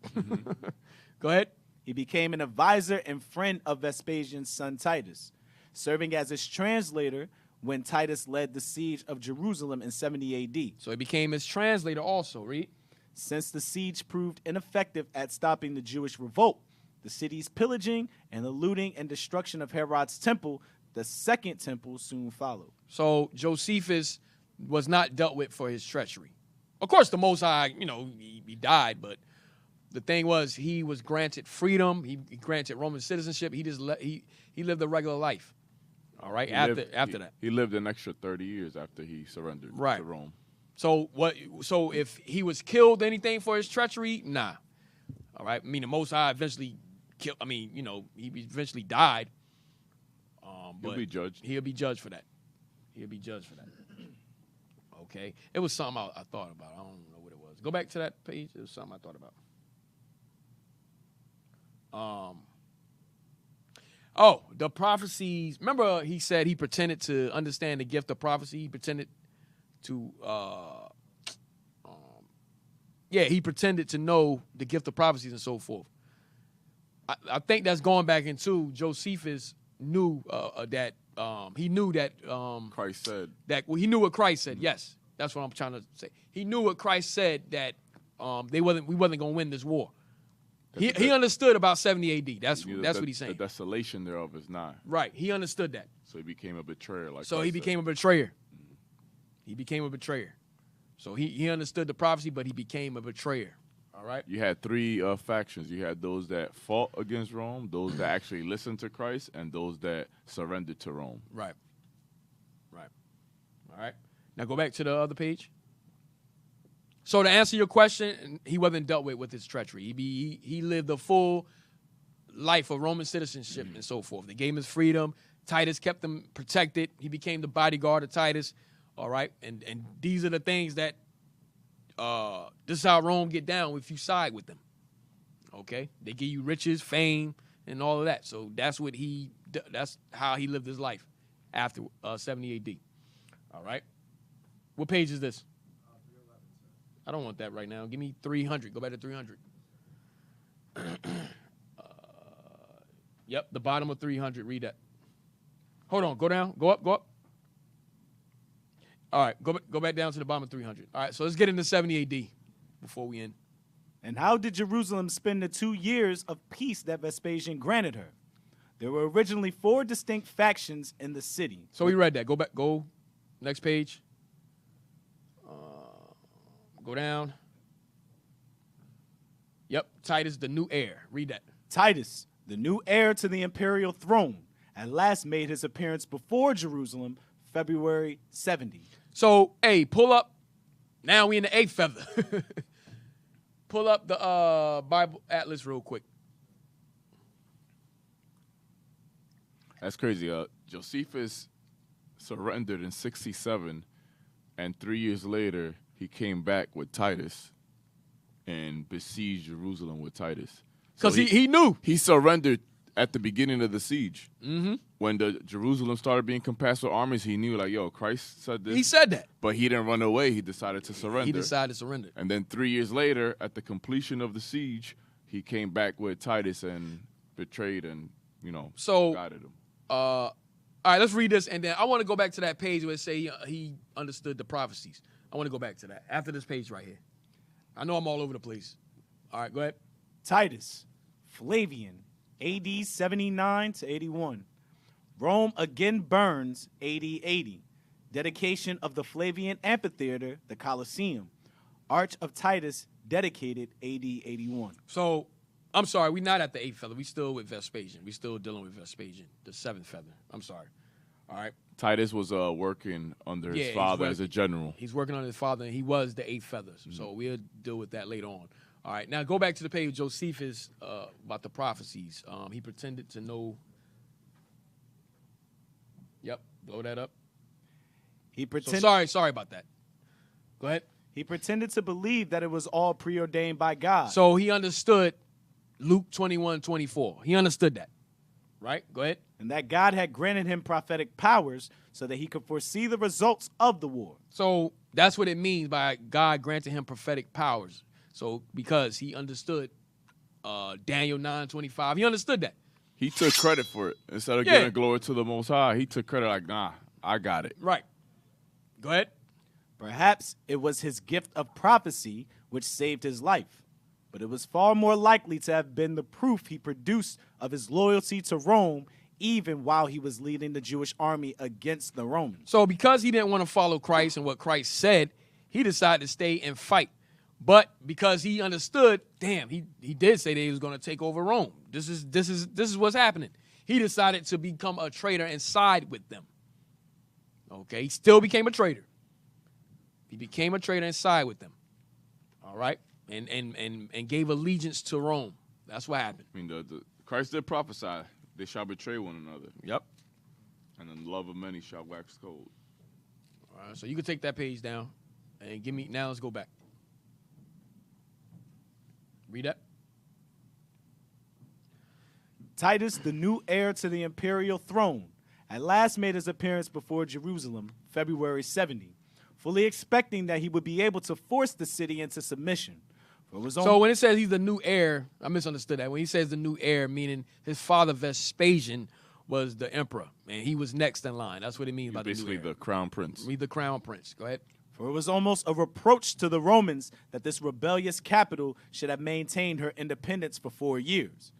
Go ahead. He became an advisor and friend of Vespasian's son Titus, serving as his translator when Titus led the siege of Jerusalem in 70 AD. So he became his translator also, read. Since the siege proved ineffective at stopping the Jewish revolt, the city's pillaging and the looting and destruction of Herod's temple, the second temple, soon followed. So Josephus was not dealt with for his treachery. Of course, the Most High, he died, but the thing was, he was granted freedom. He granted Roman citizenship. He lived a regular life. All right. After that, he lived an extra 30 years after he surrendered to Rome. So if he was killed, anything for his treachery, nah. All right. I mean, the Most High eventually killed. I mean, he eventually died. He'll be judged. He'll be judged for that. He'll be judged for that. Okay. It was something I thought about. I don't know what it was. Go back to that page. It was something I thought about. The prophecies. Remember, he said he pretended to understand the gift of prophecy. He pretended to, he pretended to know the gift of prophecies and so forth. I think that's going back into Josephus knew that he knew that Christ said that. Well, he knew what Christ said. Yes, that's what I'm trying to say. He knew what Christ said that we wasn't going to win this war. He understood about 70 AD. That's what he's saying. The desolation thereof is nigh. Right. He understood that. So he became a betrayer. He became a betrayer. He became a betrayer. So he understood the prophecy, but he became a betrayer. All right. You had three factions. You had those that fought against Rome, those that actually listened to Christ, and those that surrendered to Rome. Right. Right. All right. Now go back to the other page. So to answer your question, he wasn't dealt with his treachery. He lived a full life of Roman citizenship and so forth. They gave him his freedom. Titus kept him protected. He became the bodyguard of Titus. All right, and these are the things that this is how Rome get down if you side with them. Okay, they give you riches, fame, and all of that. So that's how he lived his life after 70 AD. All right, what page is this? I don't want that right now. Give me 300. Go back to 300. Yep, the bottom of 300. Read that. Hold on. Go down. Go up. Go up. All right. Go back down to the bottom of 300. All right. So let's get into 70 AD before we end. And how did Jerusalem spend the 2 years of peace that Vespasian granted her? There were originally 4 distinct factions in the city. So we read that. Go back. Go next page. Go down. Yep, Titus, the new heir. Read that. Titus, the new heir to the imperial throne, at last made his appearance before Jerusalem, February 70. So, hey, pull up. Now we in the 8th feather. Pull up the Bible Atlas real quick. That's crazy. Josephus surrendered in 67, and 3 years later, he came back with Titus and besieged Jerusalem with Titus. Because he knew. He surrendered at the beginning of the siege. Mm-hmm. When the Jerusalem started being compassed with armies, he knew, Christ said this. He said that. But he didn't run away. He decided to surrender. He decided to surrender. And then 3 years later, at the completion of the siege, he came back with Titus and betrayed and, guided him. All right, let's read this. And then I want to go back to that page where it say he understood the prophecies. I want to go back to that after this page right here. I know I'm all over the place. All right, go ahead. Titus, Flavian, AD 79 to 81. Rome again burns, AD 80. Dedication of the Flavian Amphitheater, the Colosseum. Arch of Titus, dedicated, AD 81. So, I'm sorry, we're not at the 8th feather. We still with Vespasian. We still dealing with Vespasian, the 7th feather. I'm sorry. All right. Titus was working under his father as a general. He's working under his father, and he was the 8th feather. Mm-hmm. So we'll deal with that later on. All right. Now go back to the page. Josephus about the prophecies. He pretended to know. Yep. Blow that up. He pretended. Sorry about that. Go ahead. He pretended to believe that it was all preordained by God. So he understood Luke 21:24. He understood that. Right? Go ahead. and that God had granted him prophetic powers so that he could foresee the results of the war. So that's what it means by God granting him prophetic powers. So because he understood Daniel 9:25, he understood that. He took credit for it. Instead of giving glory to the Most High, he took credit like, nah, I got it. Right. Go ahead. Perhaps it was his gift of prophecy which saved his life, but it was far more likely to have been the proof he produced of his loyalty to Rome even while he was leading the Jewish army against the Romans. So because he didn't want to follow Christ and what Christ said, he decided to stay and fight. But because he understood, damn, he did say that he was going to take over Rome. This is what's happening. He decided to become a traitor and side with them. Okay, he still became a traitor. He became a traitor and side with them. All right, and gave allegiance to Rome. That's what happened. I mean, Christ did prophesy, they shall betray one another. Yep. And the love of many shall wax cold. All right, so you can take that page down and give me, now let's go back. Read that. Titus, the new heir to the imperial throne, at last made his appearance before Jerusalem, February 70, fully expecting that he would be able to force the city into submission. So when it says he's the new heir, I misunderstood that. When he says the new heir, meaning his father Vespasian was the emperor, and he was next in line. That's what it means by the new heir. Basically the crown prince. Read the crown prince. Go ahead. For it was almost a reproach to the Romans that this rebellious capital should have maintained her independence for 4 years.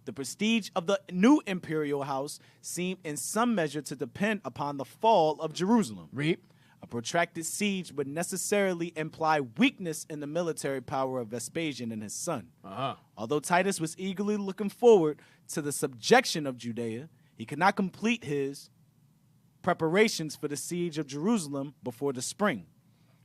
The prestige of the new imperial house seemed in some measure to depend upon the fall of Jerusalem. Read. A protracted siege would necessarily imply weakness in the military power of Vespasian and his son. Although Titus was eagerly looking forward to the subjection of Judea, he could not complete his preparations for the siege of Jerusalem before the spring.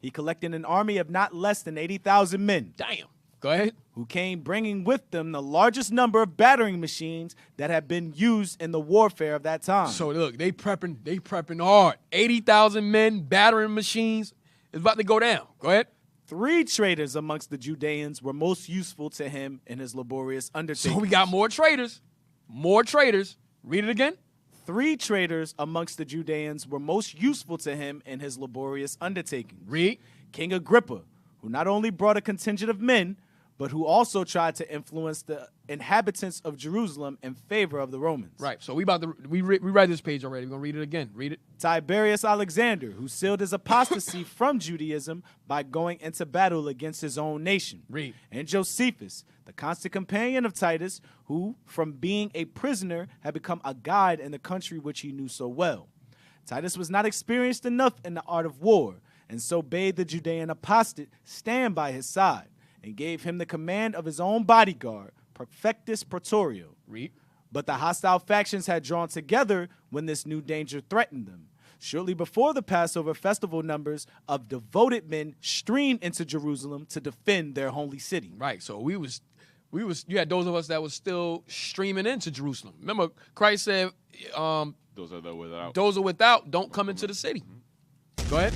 He collected an army of not less than 80,000 men. Damn. Go ahead. Who came bringing with them the largest number of battering machines that had been used in the warfare of that time. So look, they prepping hard. 80,000 men, battering machines. It's about to go down. Go ahead. 3 traitors amongst the Judeans were most useful to him in his laborious undertaking. So we got more traitors. More traitors. Read it again. 3 traitors amongst the Judeans were most useful to him in his laborious undertaking. Read. King Agrippa, who not only brought a contingent of men, but who also tried to influence the inhabitants of Jerusalem in favor of the Romans. Right. So we read this page already. We're gonna read it again. Read it. Tiberius Alexander, who sealed his apostasy from Judaism by going into battle against his own nation. Read. And Josephus, the constant companion of Titus, who, from being a prisoner, had become a guide in the country which he knew so well. Titus was not experienced enough in the art of war, and so bade the Judean apostate stand by his side, and gave him the command of his own bodyguard, Perfectus Praetorio. Read. But the hostile factions had drawn together when this new danger threatened them. Shortly before the Passover festival, numbers of devoted men streamed into Jerusalem to defend their holy city. Right. So we was you had those of us that was still streaming into Jerusalem. Remember, Christ said, those are without, don't come into the city. Go ahead.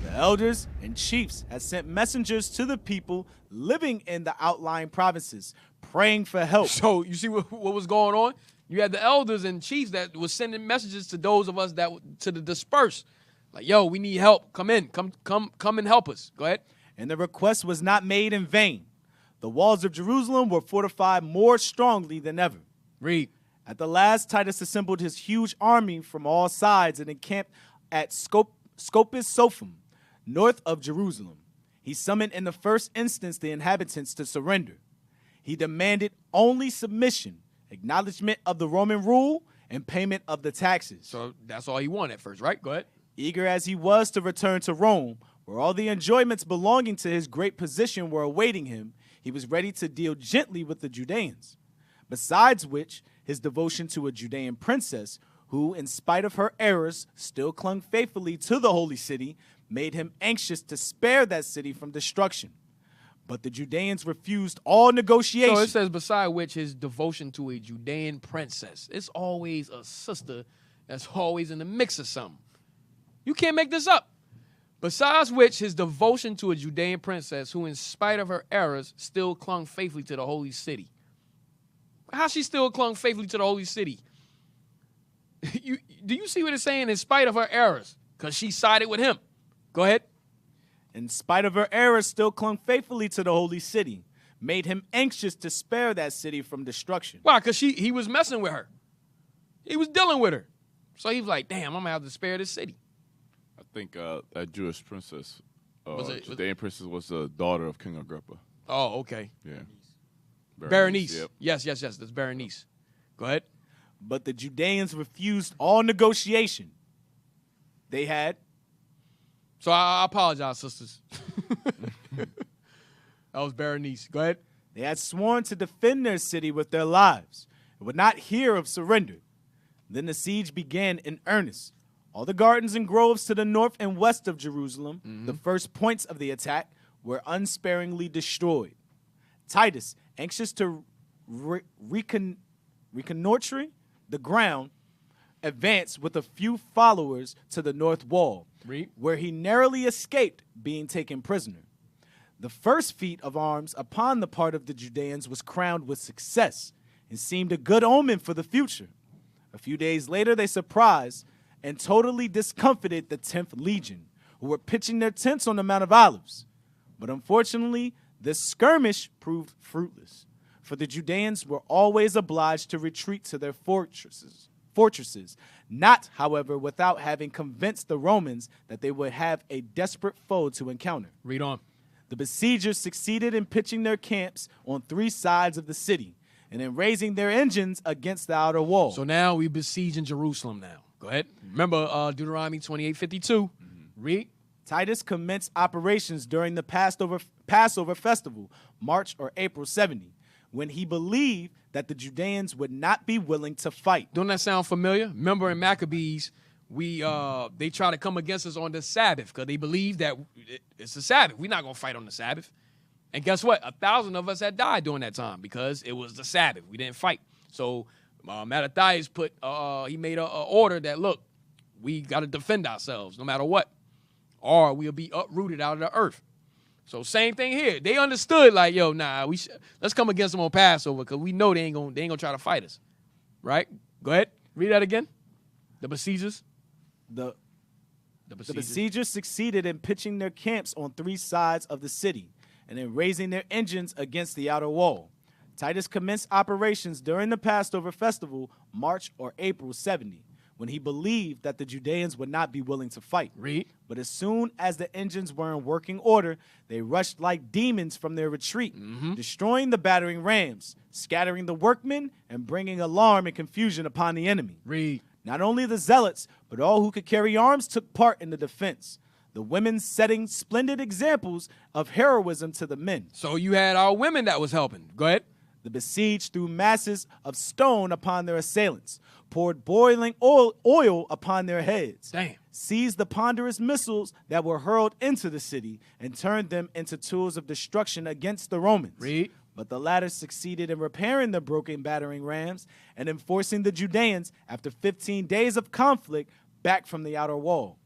The elders and chiefs had sent messengers to the people living in the outlying provinces, praying for help. So you see what was going on? You had the elders and chiefs that was sending messages to those of us that to the dispersed. Like, yo, we need help. Come in. Come and help us. Go ahead. And the request was not made in vain. The walls of Jerusalem were fortified more strongly than ever. Read. At the last, Titus assembled his huge army from all sides and encamped at Scopus Sophum, north of Jerusalem. He summoned in the first instance the inhabitants to surrender. He demanded only submission, acknowledgement of the Roman rule, and payment of the taxes. So that's all he wanted at first, right? Go ahead. Eager as he was to return to Rome, where all the enjoyments belonging to his great position were awaiting him, he was ready to deal gently with the Judeans. Besides which, his devotion to a Judean princess, who, in spite of her errors, still clung faithfully to the holy city, made him anxious to spare that city from destruction. But the Judeans refused all negotiation. So it says, beside which, his devotion to a Judean princess. It's always a sister that's always in the mix of something. You can't make this up. Besides which, his devotion to a Judean princess who, in spite of her errors, still clung faithfully to the holy city. How she still clung faithfully to the holy city? Do you see what it's saying? In spite of her errors, because she sided with him. Go ahead. In spite of her errors, still clung faithfully to the holy city, made him anxious to spare that city from destruction. Why? Because he was messing with her. He was dealing with her. So he was like, damn, I'm going to have to spare this city. I think that Jewish princess, Judean princess, was the daughter of King Agrippa. Oh, okay. Yeah. Berenice. Yep. Yes, that's Berenice. Go ahead. But the Judeans refused all negotiation. They had. So I apologize, sisters. That was Berenice. Go ahead. They had sworn to defend their city with their lives and would not hear of surrender. Then the siege began in earnest. All the gardens and groves to the north and west of Jerusalem, the first points of the attack, were unsparingly destroyed. Titus, anxious to reconnoiter the ground, advanced with a few followers to the north wall, where he narrowly escaped being taken prisoner. The first feat of arms upon the part of the Judeans was crowned with success and seemed a good omen for the future. A few days later, they surprised and totally discomfited the 10th Legion, who were pitching their tents on the Mount of Olives. But unfortunately, this skirmish proved fruitless, for the Judeans were always obliged to retreat to their fortresses, not, however, without having convinced the Romans that they would have a desperate foe to encounter. Read on. The besiegers succeeded in pitching their camps on 3 sides of the city and in raising their engines against the outer wall. So now we besiege in Jerusalem now. Go ahead. Remember Deuteronomy 28:52. Read. Titus commenced operations during the Passover festival, March or April 70, when he believed that the Judeans would not be willing to fight. Don't that sound familiar? Remember in Maccabees, they try to come against us on the Sabbath because they believe that it's the Sabbath. We're not going to fight on the Sabbath. And guess what? 1,000 of us had died during that time because it was the Sabbath. We didn't fight. So Mattathias he made an order that, look, we got to defend ourselves no matter what, or we'll be uprooted out of the earth. So same thing here. They understood, like, yo, nah, let's come against them on Passover because we know they ain't gonna try to fight us, right? Go ahead, read that again. The besiegers. The besiegers succeeded in pitching their camps on 3 sides of the city and in raising their engines against the outer wall. Titus commenced operations during the Passover festival, March or April 70. When he believed that the Judeans would not be willing to fight. Read. But as soon as the engines were in working order, they rushed like demons from their retreat, destroying the battering rams, scattering the workmen, and bringing alarm and confusion upon the enemy. Read. Not only the zealots, but all who could carry arms took part in the defense, the women setting splendid examples of heroism to the men. So you had our women that was helping. Go ahead. The besieged threw masses of stone upon their assailants, poured boiling oil upon their heads, seized the ponderous missiles that were hurled into the city, and turned them into tools of destruction against the Romans. Read. But the latter succeeded in repairing the broken battering rams and in forcing the Judeans, after 15 days of conflict, back from the outer wall.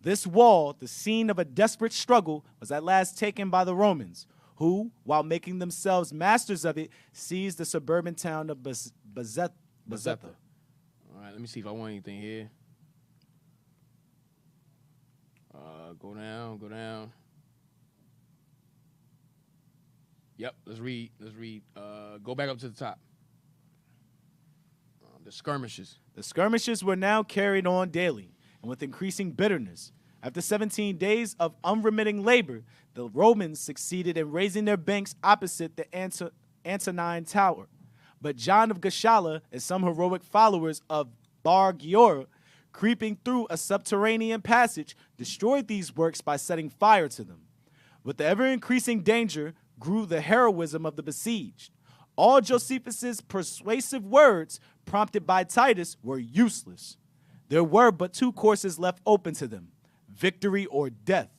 This wall, the scene of a desperate struggle, was at last taken by the Romans, who, while making themselves masters of it, seized the suburban town of Bezetha. All right, let me see if I want anything here. Go down. Yep, let's read. Go back up to the top. The skirmishes. The skirmishes were now carried on daily and with increasing bitterness. After 17 days of unremitting labor, the Romans succeeded in raising their banks opposite the Antonine Tower. But John of Gischala and some heroic followers of Bar Giora, creeping through a subterranean passage, destroyed these works by setting fire to them. With the ever-increasing danger grew the heroism of the besieged. All Josephus's persuasive words, prompted by Titus, were useless. There were but 2 courses left open to them: victory or death.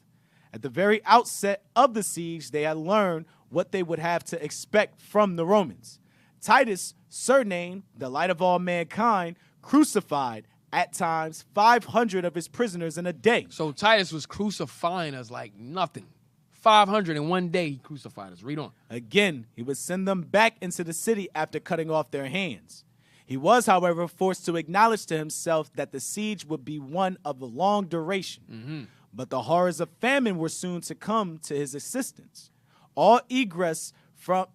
At the very outset of the siege, they had learned what they would have to expect from the Romans. Titus, surnamed the light of all mankind, crucified at times 500 of his prisoners in a day. So Titus was crucifying us like nothing. 500 in one day he crucified us. Read on. Again, he would send them back into the city after cutting off their hands. He was, however, forced to acknowledge to himself that the siege would be one of a long duration. But the horrors of famine were soon to come to his assistance. All egress from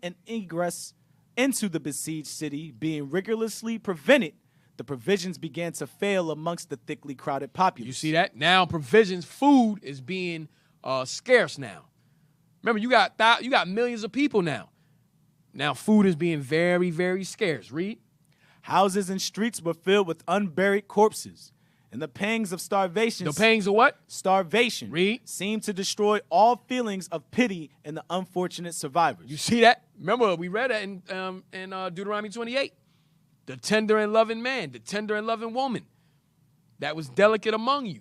and egress into the besieged city being rigorously prevented, the provisions began to fail amongst the thickly crowded populace. You see that? Now provisions, food is being scarce now. Remember, you got millions of people now. Now food is being very, very scarce. Read. Houses and streets were filled with unburied corpses, and the pangs of starvation. The pangs of what? Starvation. Read. Seemed to destroy all feelings of pity in the unfortunate survivors. You see that? Remember, we read that in Deuteronomy 28. The tender and loving man, the tender and loving woman that was delicate among you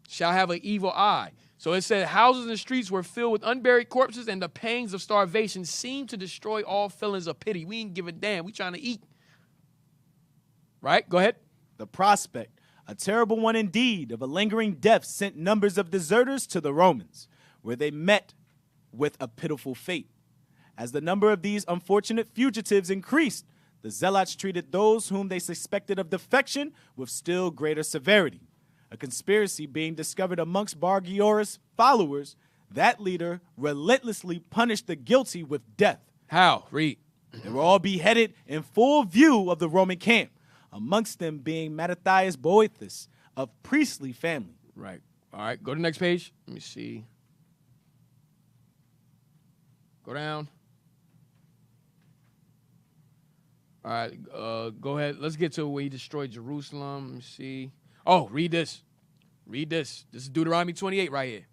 shall have an evil eye. So it said houses and streets were filled with unburied corpses, and the pangs of starvation seemed to destroy all feelings of pity. We ain't give a damn. We trying to eat. Right? Go ahead. The prospect, a terrible one indeed, of a lingering death sent numbers of deserters to the Romans, where they met with a pitiful fate. As the number of these unfortunate fugitives increased, the zealots treated those whom they suspected of defection with still greater severity. A conspiracy being discovered amongst Bar Giorgis' followers, that leader relentlessly punished the guilty with death. How? Read. They were all beheaded in full view of the Roman camp, amongst them being Mattathias Boethus of priestly family. Right. All right, go to the next page. Let me see. Go down. All right, go ahead. Let's get to where he destroyed Jerusalem. Let me see. Oh, read this. Read this. This is Deuteronomy 28 right here.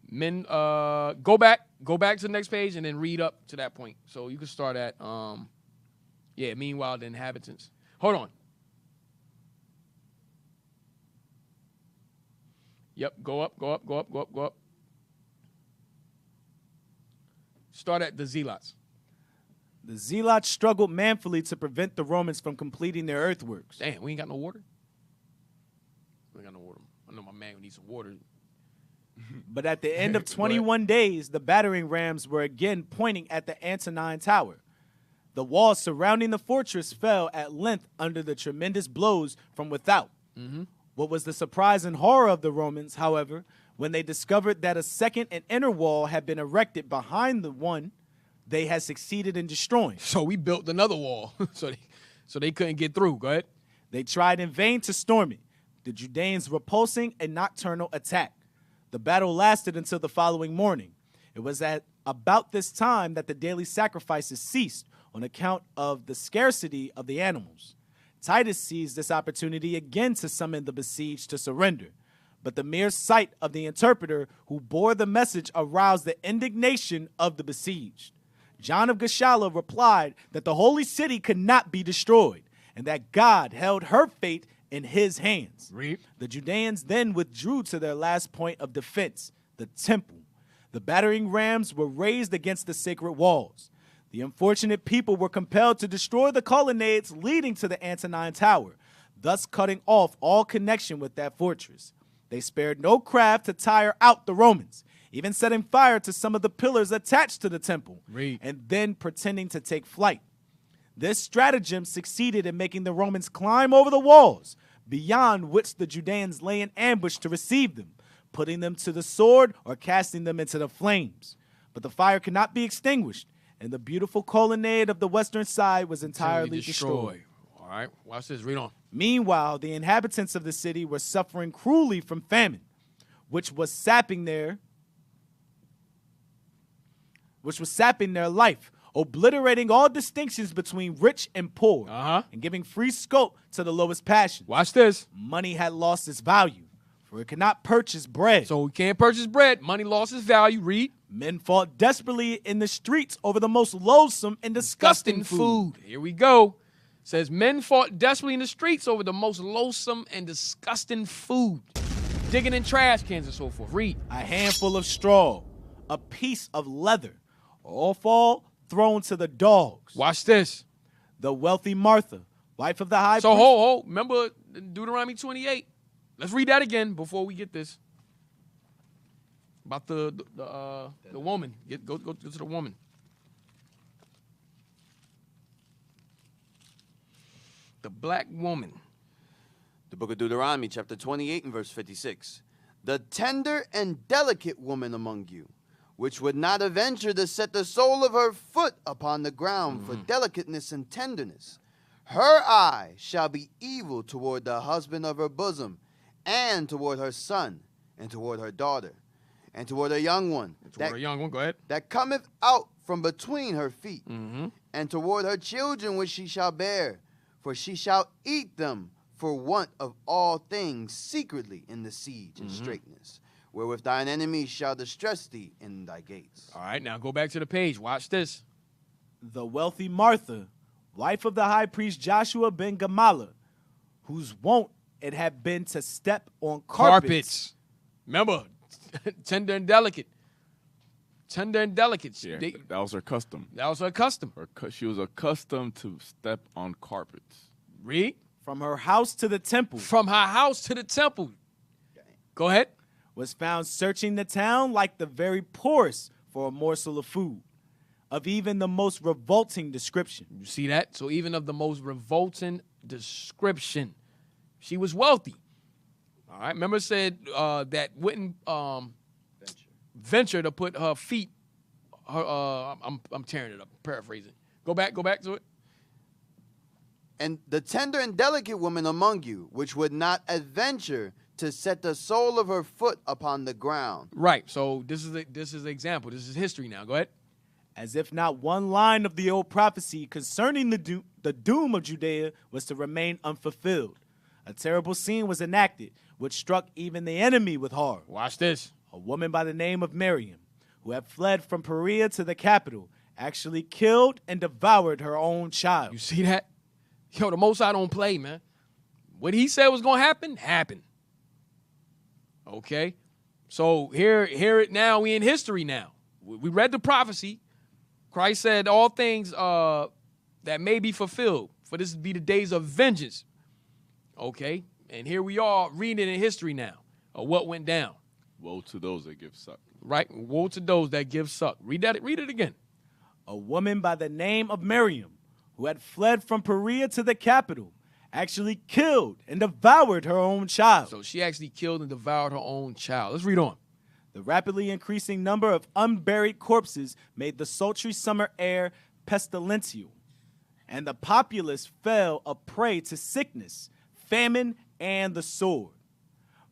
Men, go back to the next page and then read up to that point. So you can start at, meanwhile the inhabitants. Hold on. Yep, go up. Start at the zealots. The zealots struggled manfully to prevent the Romans from completing their earthworks. Damn, we ain't got no water? We ain't got no water. I know my man needs some water. But at the end of 21 days, the battering rams were again pointing at the Antonine Tower. The walls surrounding the fortress fell at length under the tremendous blows from without. What was the surprise and horror of the Romans, however, when they discovered that a second and inner wall had been erected behind the one they had succeeded in destroying. So we built another wall so they couldn't get through. Go ahead. They tried in vain to storm it, the Judeans repulsing a nocturnal attack. The battle lasted until the following morning. It was at about this time that the daily sacrifices ceased on account of the scarcity of the animals. Titus seized this opportunity again to summon the besieged to surrender. But the mere sight of the interpreter who bore the message aroused the indignation of the besieged. John of Gischala replied that the holy city could not be destroyed and that God held her fate in his hands. Read. The Judeans then withdrew to their last point of defense, the temple. The battering rams were raised against the sacred walls. The unfortunate people were compelled to destroy the colonnades leading to the Antonine Tower, thus cutting off all connection with that fortress. They spared no craft to tire out the Romans, even setting fire to some of the pillars attached to the temple, and then pretending to take flight. This stratagem succeeded in making the Romans climb over the walls, beyond which the Judeans lay in ambush to receive them, putting them to the sword or casting them into the flames. But the fire could not be extinguished, and the beautiful colonnade of the western side was entirely destroyed. All right, watch this. Read on. Meanwhile, the inhabitants of the city were suffering cruelly from famine, which was sapping their life, obliterating all distinctions between rich and poor, and giving free scope to the lowest passions. Watch this. Money had lost its value, for it could not purchase bread. So we can't purchase bread. Money lost its value. Read. Men fought desperately in the streets over the most loathsome and disgusting food. Here we go. It says men fought desperately in the streets over the most loathsome and disgusting food. Digging in trash cans and so forth. Read. A handful of straw, a piece of leather, all fall thrown to the dogs. Watch this. The wealthy Martha, wife of the high priest. So hold. Remember Deuteronomy 28. Let's read that again before we get this. About the woman. Go to the woman. black woman. The book of Deuteronomy, chapter 28 and verse 56. The tender and delicate woman among you, which would not adventure to set the sole of her foot upon the ground for delicateness and tenderness. Her eye shall be evil toward the husband of her bosom, and toward her son, and toward her daughter, and toward her young one. Toward her young one, go ahead. That cometh out from between her feet, and toward her children which she shall bear, for she shall eat them for want of all things secretly in the siege and straitness, wherewith thine enemies shall distress thee in thy gates. All right, now go back to the page. Watch this. The wealthy Martha, wife of the high priest Joshua ben Gamaliel, whose wont it had been to step on carpets. Remember, tender and delicate. Tender and delicate. Yeah, that was her custom. That was her custom. She was accustomed to step on carpets. Read. From her house to the temple. From her house to the temple. Go ahead. Was found searching the town like the very poorest for a morsel of food, of even the most revolting description. You see that? So even of the most revolting description. She was wealthy. All right. Remember it said that wouldn't venture to put her feet. I'm tearing it up. Paraphrasing. Go back to it. And the tender and delicate woman among you, which would not adventure to set the sole of her foot upon the ground. Right. So this is an example. This is history now. Go ahead. As if not one line of the old prophecy concerning the doom of Judea was to remain unfulfilled. A terrible scene was enacted, which struck even the enemy with horror. Watch this. A woman by the name of Miriam, who had fled from Perea to the capital, actually killed and devoured her own child. You see that? Yo, the Most High don't play, man. What he said was going to happen, happened. Okay? So here it now. We in history now. We read the prophecy. Christ said all things that may be fulfilled, for this be the days of vengeance. Okay? And here we are reading it in history now of what went down. Woe to those that give suck. Right? Woe to those that give suck. Read it again. A woman by the name of Miriam, who had fled from Perea to the capital, actually killed and devoured her own child. So she actually killed and devoured her own child. Let's read on. The rapidly increasing number of unburied corpses made the sultry summer air pestilential, and the populace fell a prey to sickness, famine, and the sword.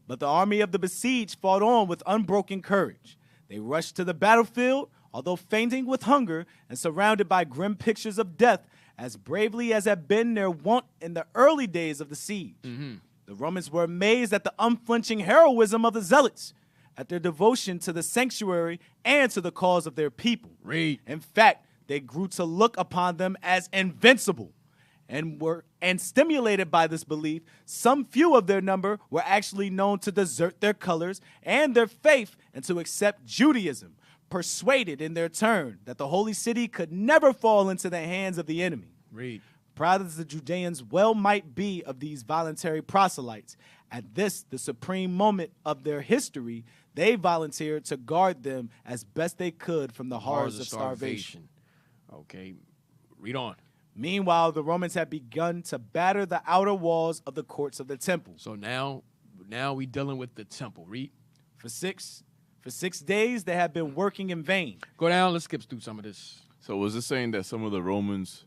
But the army of the besieged fought on with unbroken courage. They rushed to the battlefield, although fainting with hunger and surrounded by grim pictures of death, as bravely as had been their wont in the early days of the siege. The Romans were amazed at the unflinching heroism of the zealots, at their devotion to the sanctuary and to the cause of their people. Read. In fact, they grew to look upon them as invincible, and stimulated by this belief, some few of their number were actually known to desert their colors and their faith and to accept Judaism, persuaded in their turn that the holy city could never fall into the hands of the enemy. Read. Proud as the Judeans well might be of these voluntary proselytes, at this, the supreme moment of their history, they volunteered to guard them as best they could from the horrors of starvation. Okay, read on. Meanwhile, the Romans had begun to batter the outer walls of the courts of the temple. So now we dealing with the temple. Read. For 6 days, they had been working in vain. Go down. Let's skip through some of this. So was it saying that some of the Romans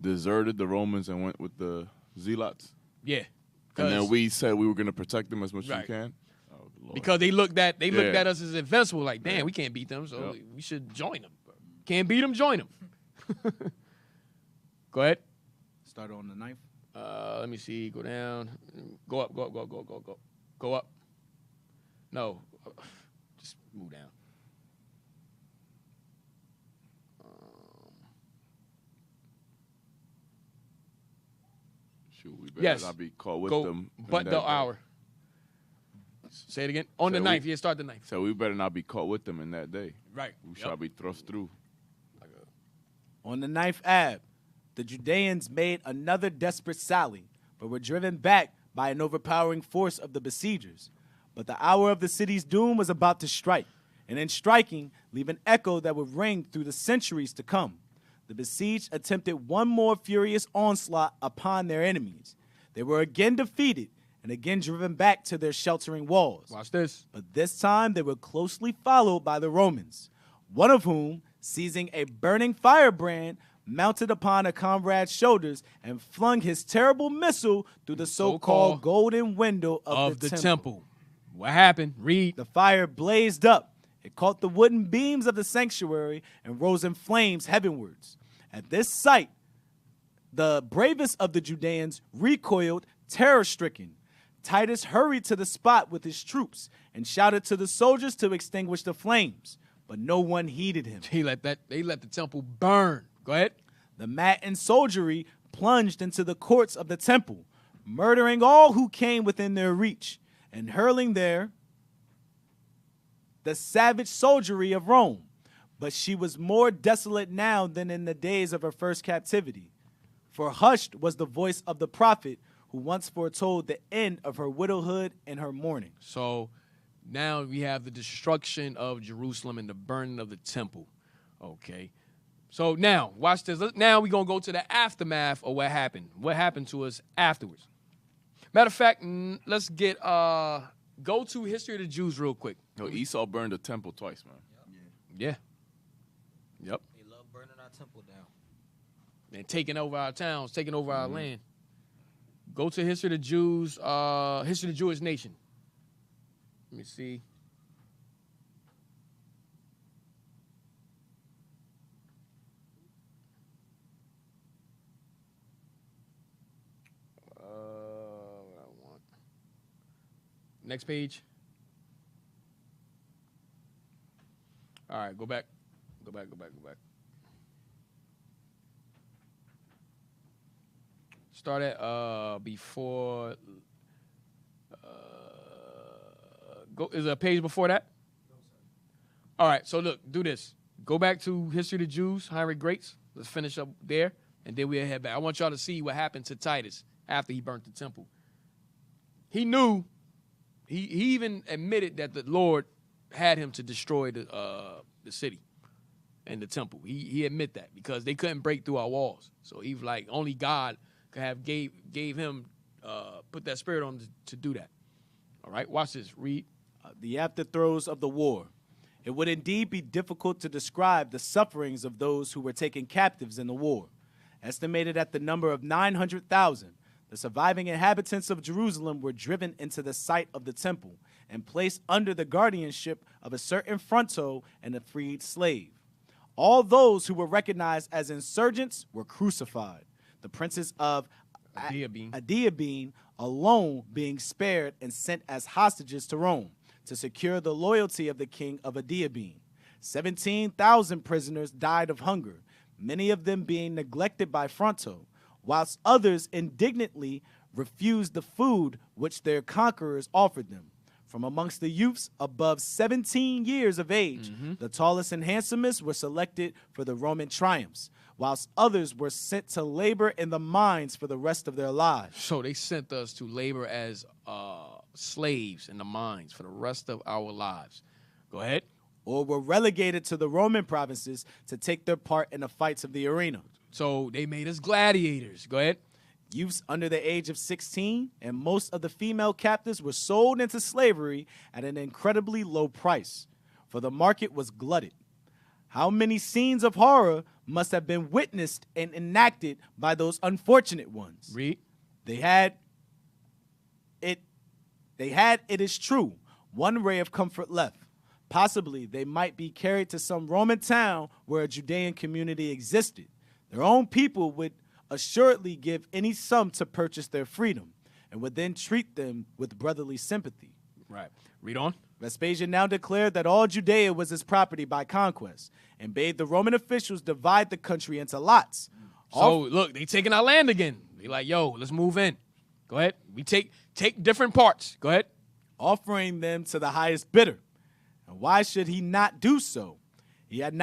deserted the Romans and went with the zealots? Yeah. And then we said we were going to protect them as much as Right. we can? Because they looked at us as invincible. Like, damn, we can't beat them, so we should join them. Can't beat them, join them. Go ahead. Start on the 9th. Let me see. Go down. Go up. Go up. No. Just move down. Shoot, we better not be caught with them. But the hour. Say it again. On the 9th. Yeah, start the 9th. So we better not be caught with them in that day. Right. We shall be thrust through. On the 9th Ab, the Judeans made another desperate sally, but were driven back by an overpowering force of the besiegers. But the hour of the city's doom was about to strike, and in striking, leave an echo that would ring through the centuries to come. the besieged attempted one more furious onslaught upon their enemies. They were again defeated and again driven back to their sheltering walls. Watch this. But this time they were closely followed by the Romans, one of whom, seizing a burning firebrand, mounted upon a comrade's shoulders and flung his terrible missile through the so-called golden window of the temple. What happened? Read. The fire blazed up. It caught the wooden beams of the sanctuary and rose in flames heavenwards. At this sight, the bravest of the Judeans recoiled, terror-stricken. Titus hurried to the spot with his troops and shouted to the soldiers to extinguish the flames, but no one heeded him. They let the temple burn. Go ahead. The maddened soldiery plunged into the courts of the temple, murdering all who came within their reach and hurling there the savage soldiery of Rome. But she was more desolate now than in the days of her first captivity. For hushed was the voice of the prophet who once foretold the end of her widowhood and her mourning. So now we have the destruction of Jerusalem and the burning of the temple. Okay. So now, watch this. Now we're going to go to the aftermath of what happened. What happened to us afterwards. Matter of fact, let's get, go to History of the Jews real quick. No, Esau burned the temple twice, man. Yeah. Yep. They love burning our temple down. And taking over our towns, taking over our land. Go to History of the Jews, History of the Jewish Nation. Let me see. What I want. Next page. All right, go back. Go back. Start at before. Is there a page before that? All right, so look, do this. Go back to History of the Jews, Heinrich Graetz. Let's finish up there, and then we'll head back. I want y'all to see what happened to Titus after he burnt the temple. He knew, he even admitted that the Lord had him to destroy the city and the temple. He admit that because they couldn't break through our walls. So he was like, only God could have gave him, put that spirit on to do that. All right, watch this. Read. The afterthroes of the war. It would indeed be difficult to describe the sufferings of those who were taken captives in the war. Estimated at the number of 900,000, the surviving inhabitants of Jerusalem were driven into the site of the temple and placed under the guardianship of a certain fronto and a freed slave. All those who were recognized as insurgents were crucified. The princes of Adiabene alone being spared and sent as hostages to Rome to secure the loyalty of the king of Adiabene. 17,000 prisoners died of hunger, many of them being neglected by Fronto, whilst others indignantly refused the food which their conquerors offered them. From amongst the youths above 17 years of age, the tallest and handsomest were selected for the Roman triumphs, whilst others were sent to labor in the mines for the rest of their lives. So they sent us to labor as slaves in the mines for the rest of our lives. Go ahead. Or were relegated to the Roman provinces to take their part in the fights of the arena. So they made us gladiators. Go ahead. Youths under the age of 16 and most of the female captives were sold into slavery at an incredibly low price, for the market was glutted. How many scenes of horror must have been witnessed and enacted by those unfortunate ones? Read. They had, it is true, one ray of comfort left. Possibly they might be carried to some Roman town where a Judean community existed. Their own people would assuredly give any sum to purchase their freedom and would then treat them with brotherly sympathy. Right. Read on. Vespasian now declared that all Judea was his property by conquest and bade the Roman officials divide the country into lots. So, look, they taking our land again. They like, yo, let's move in. Go ahead. We take different parts. Go ahead. Offering them to the highest bidder. And why should he not do so? Had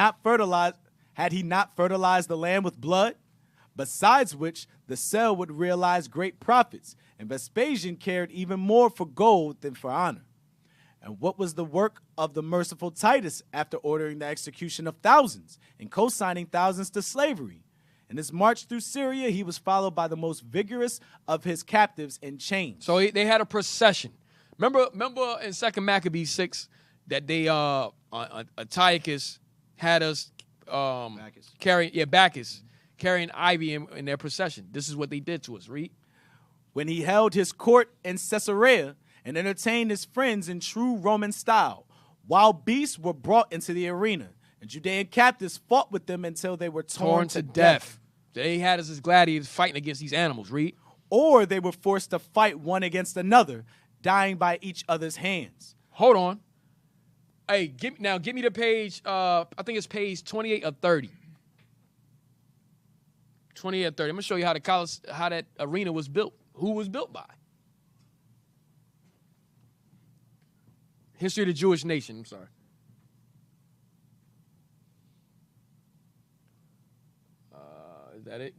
he not fertilized the land with blood? Besides which, the sale would realize great profits, and Vespasian cared even more for gold than for honor. And what was the work of the merciful Titus after ordering the execution of thousands and co-signing thousands to slavery? In his march through Syria, he was followed by the most vigorous of his captives in chains. So they had a procession. Remember in 2 Maccabees 6 that they Antiochus had us Bacchus carrying ivy in their procession. This is what they did to us. Read. When he held his court in Caesarea and entertained his friends in true Roman style, wild beasts were brought into the arena, and Judean captives fought with them until they were torn to death. They had us as gladiators fighting against these animals. Read. Or they were forced to fight one against another, dying by each other's hands. Hold on. Hey, give me the page. I think it's page 28 or 30. 28 or 30. I'm gonna show you how that arena was built. Who was built by? History of the Jewish nation. I'm sorry. Is that it?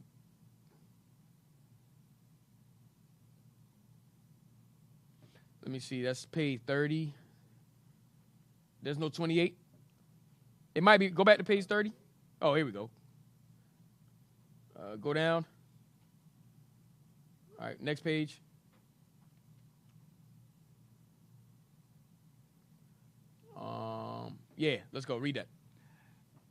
Let me see. That's page 30. There's no 28. It might be. Go back to page 30. Oh, here we go. Go down. All right, next page. Yeah, let's go. Read that.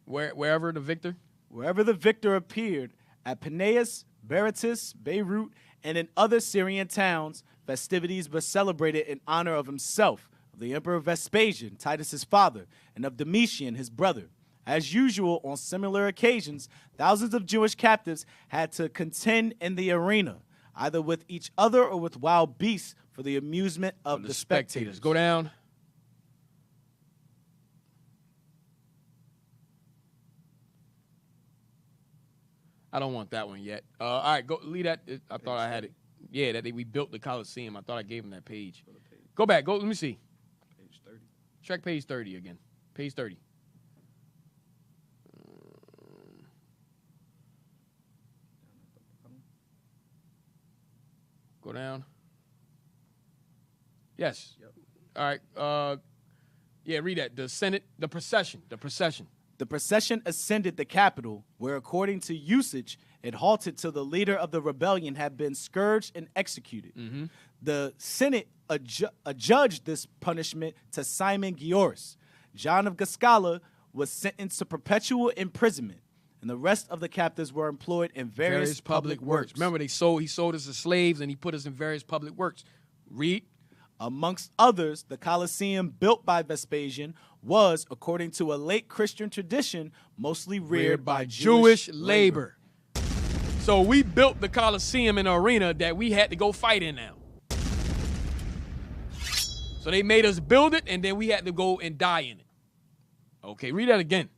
Wherever the victor appeared, at Peneus, Berytus, Beirut, and in other Syrian towns, festivities were celebrated in honor of himself, of the Emperor Vespasian, Titus's father, and of Domitian, his brother. As usual, on similar occasions, thousands of Jewish captives had to contend in the arena, either with each other or with wild beasts for the amusement of the spectators. Go down. I don't want that one yet. All right, go leave that. I thought I had it. Yeah, we built the Colosseum. I thought I gave him that page. Go back. Let me see. Page 30. Check page 30 again. Page 30. Go down. Yes. Yep. All right. Yeah, read that. The Senate, the procession. The procession ascended the Capitol, where, according to usage, it halted till the leader of the rebellion had been scourged and executed. Mm-hmm. The Senate adjudged this punishment to Simon Gioris. John of Gascala was sentenced to perpetual imprisonment, and the rest of the captives were employed in various public works. Remember, he sold us as slaves, and he put us in various public works. Read. Amongst others, the Colosseum built by Vespasian was, according to a late Christian tradition, mostly reared by Jewish labor. So we built the Colosseum in an arena that we had to go fight in now. So they made us build it, and then we had to go and die in it. Okay, read that again.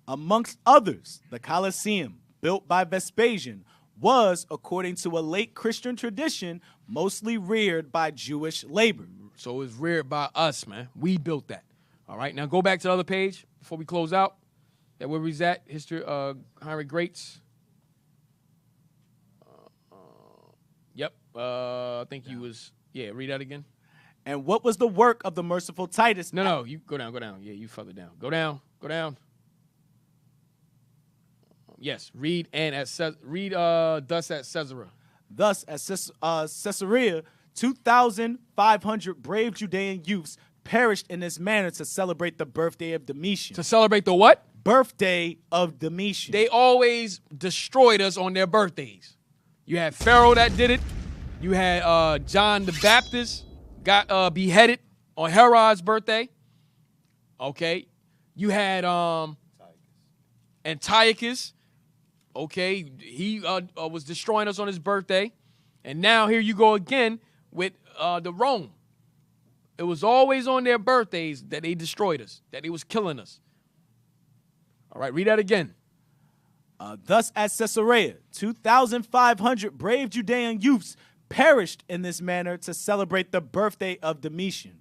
Amongst others, the Colosseum, built by Vespasian, was, according to a late Christian tradition, mostly reared by Jewish labor. So it's reared by us, man. We built that. All right, now go back to the other page before we close out. That where we's at, history, Henry Greats. Yep, I think you was, read that again. And what was the work of the merciful Titus? No, you go down. Yeah, you further down. Go down. Yes, read thus at Caesarea. Thus at Caesarea, 2,500 brave Judean youths perished in this manner to celebrate the birthday of Domitian. To celebrate the what? Birthday of Domitian. They always destroyed us on their birthdays. You had Pharaoh that did it. You had John the Baptist got beheaded on Herod's birthday. Okay. You had Antiochus. Okay. He was destroying us on his birthday. And now here you go again with the Rome. It was always on their birthdays that they destroyed us, that they was killing us. All right, read that again. Thus at Caesarea, 2,500 brave Judean youths perished in this manner to celebrate the birthday of Domitian,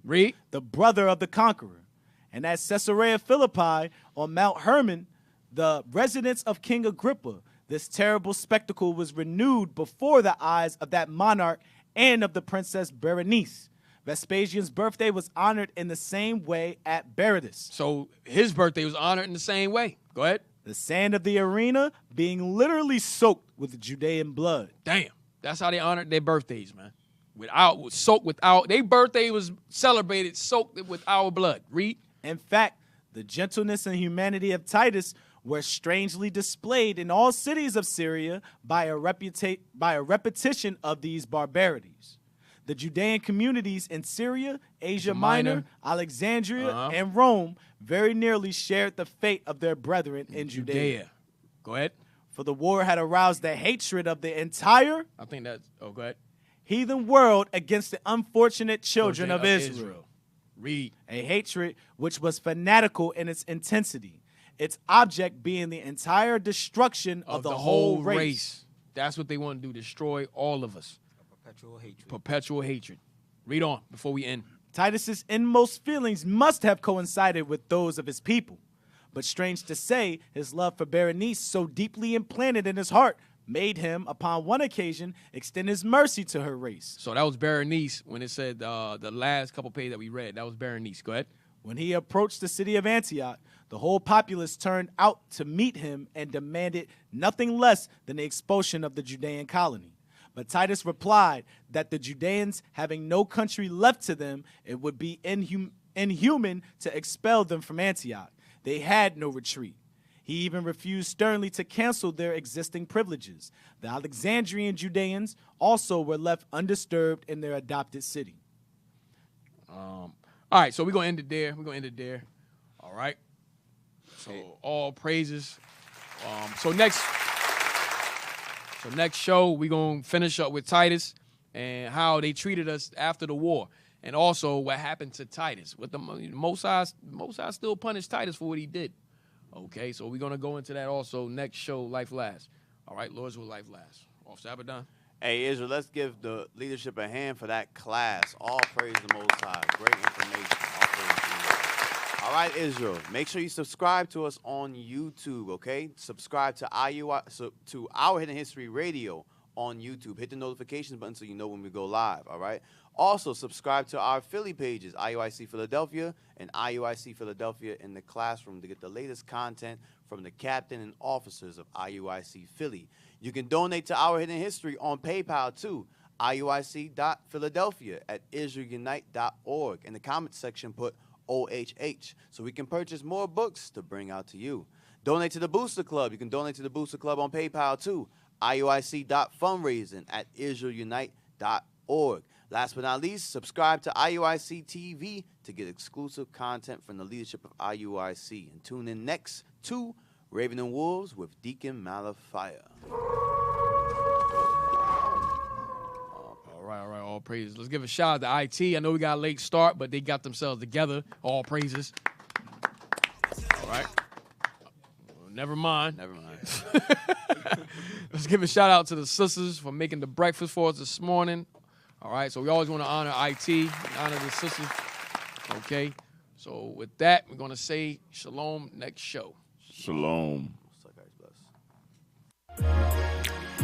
the brother of the conqueror. And at Caesarea Philippi, on Mount Hermon, the residence of King Agrippa, this terrible spectacle was renewed before the eyes of that monarch and of the princess Berenice. Vespasian's birthday was honored in the same way at Berytus. So his birthday was honored in the same way. Go ahead. The sand of the arena being literally soaked with Judean blood. Damn. That's how they honored their birthdays, man. Their birthday was celebrated soaked with our blood. Read. In fact, the gentleness and humanity of Titus were strangely displayed in all cities of Syria by a repetition of these barbarities. The Judean communities in Syria, Asia Minor, Alexandria, and Rome very nearly shared the fate of their brethren in Judea. Go ahead. For the war had aroused the hatred of the entire go ahead. Heathen world against the unfortunate children of Israel. Read. A hatred which was fanatical in its intensity, its object being the entire destruction of the whole race. That's what they want to do, destroy all of us. Perpetual hatred. Perpetual hatred. Read on before we end. Titus's inmost feelings must have coincided with those of his people. But strange to say, his love for Berenice, so deeply implanted in his heart, made him, upon one occasion, extend his mercy to her race. So that was Berenice when it said the last couple pages that we read. That was Berenice. Go ahead. When he approached the city of Antioch, the whole populace turned out to meet him and demanded nothing less than the expulsion of the Judean colony. But Titus replied that the Judeans, having no country left to them, it would be inhuman to expel them from Antioch. They had no retreat. He even refused sternly to cancel their existing privileges. The Alexandrian Judeans also were left undisturbed in their adopted city. All right, so we're going to end it there. All right. So all praises. So next show, we're going to finish up with Titus and how they treated us after the war. And also what happened to Titus. With the Most High still punished Titus for what he did. Okay, so we're going to go into that also next show, Life Lasts. All right, Lord's will Life Lasts. Off Sabbath. Hey, Israel, let's give the leadership a hand for that class. All praise the Most High. Great information. All praise the Lord. All right, Israel, make sure you subscribe to us on YouTube, okay? Subscribe to Our Hidden History Radio on YouTube. Hit the notifications button so you know when we go live, all right? Also, subscribe to our Philly pages, IUIC Philadelphia and IUIC Philadelphia in the Classroom to get the latest content from the captain and officers of IUIC Philly. You can donate to Our Hidden History on PayPal, too, IUIC.Philadelphia@IsraelUnite.org. In the comments section, put OHH so we can purchase more books to bring out to you. Donate to the Booster Club. You can donate to the Booster Club on PayPal, too, IUIC.fundraising@IsraelUnite.org. Last but not least, subscribe to IUIC TV to get exclusive content from the leadership of IUIC. And tune in next to Raven and Wolves with Deacon Malafiah. All right, all praises. Let's give a shout out to IT. I know we got a late start, but they got themselves together. All praises. All right. Never mind. Let's give a shout out to the sisters for making the breakfast for us this morning. All right, so we always want to honor IT, honor the sisters. Okay, so with that, we're going to say shalom next show. Shalom. What's up, guys? Bless.